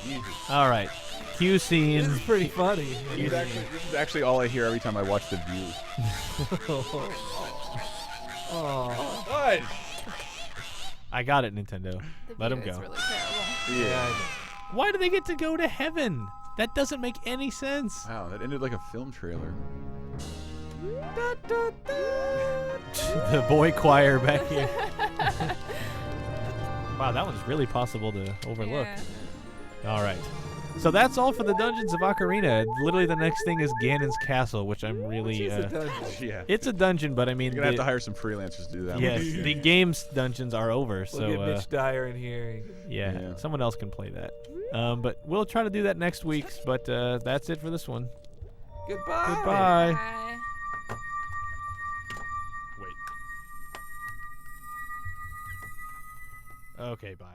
[SPEAKER 2] Jesus.
[SPEAKER 1] All right. Q scene.
[SPEAKER 3] This is pretty funny.
[SPEAKER 2] This is actually all I hear every time I watch The View.
[SPEAKER 3] Oh,
[SPEAKER 2] What?
[SPEAKER 1] I got it, Nintendo.
[SPEAKER 4] The
[SPEAKER 1] Let
[SPEAKER 4] view
[SPEAKER 1] him
[SPEAKER 4] is
[SPEAKER 1] go.
[SPEAKER 4] really terrible.
[SPEAKER 2] Yeah.
[SPEAKER 1] Why do they get to go to heaven? That doesn't make any sense.
[SPEAKER 2] Wow, that ended like a film trailer.
[SPEAKER 1] The boy choir back here. Wow, that one's really possible to overlook.
[SPEAKER 4] Yeah.
[SPEAKER 1] All right. So that's all for the Dungeons of Ocarina. Literally, the next thing is Ganon's Castle, which I'm really.
[SPEAKER 3] it's a dungeon.
[SPEAKER 2] Yeah.
[SPEAKER 1] It's a dungeon, but I mean,
[SPEAKER 2] You're gonna have to hire some freelancers to do that.
[SPEAKER 1] yes,
[SPEAKER 2] one.
[SPEAKER 1] the game's dungeons are over.
[SPEAKER 3] We'll get
[SPEAKER 1] So
[SPEAKER 3] Mitch Dyer in here.
[SPEAKER 1] yeah,
[SPEAKER 2] Yeah.
[SPEAKER 1] someone else can play that. But we'll try to do that next week. But that's it for this one.
[SPEAKER 3] Goodbye.
[SPEAKER 1] Goodbye.
[SPEAKER 4] Bye.
[SPEAKER 1] Wait. Okay, bye.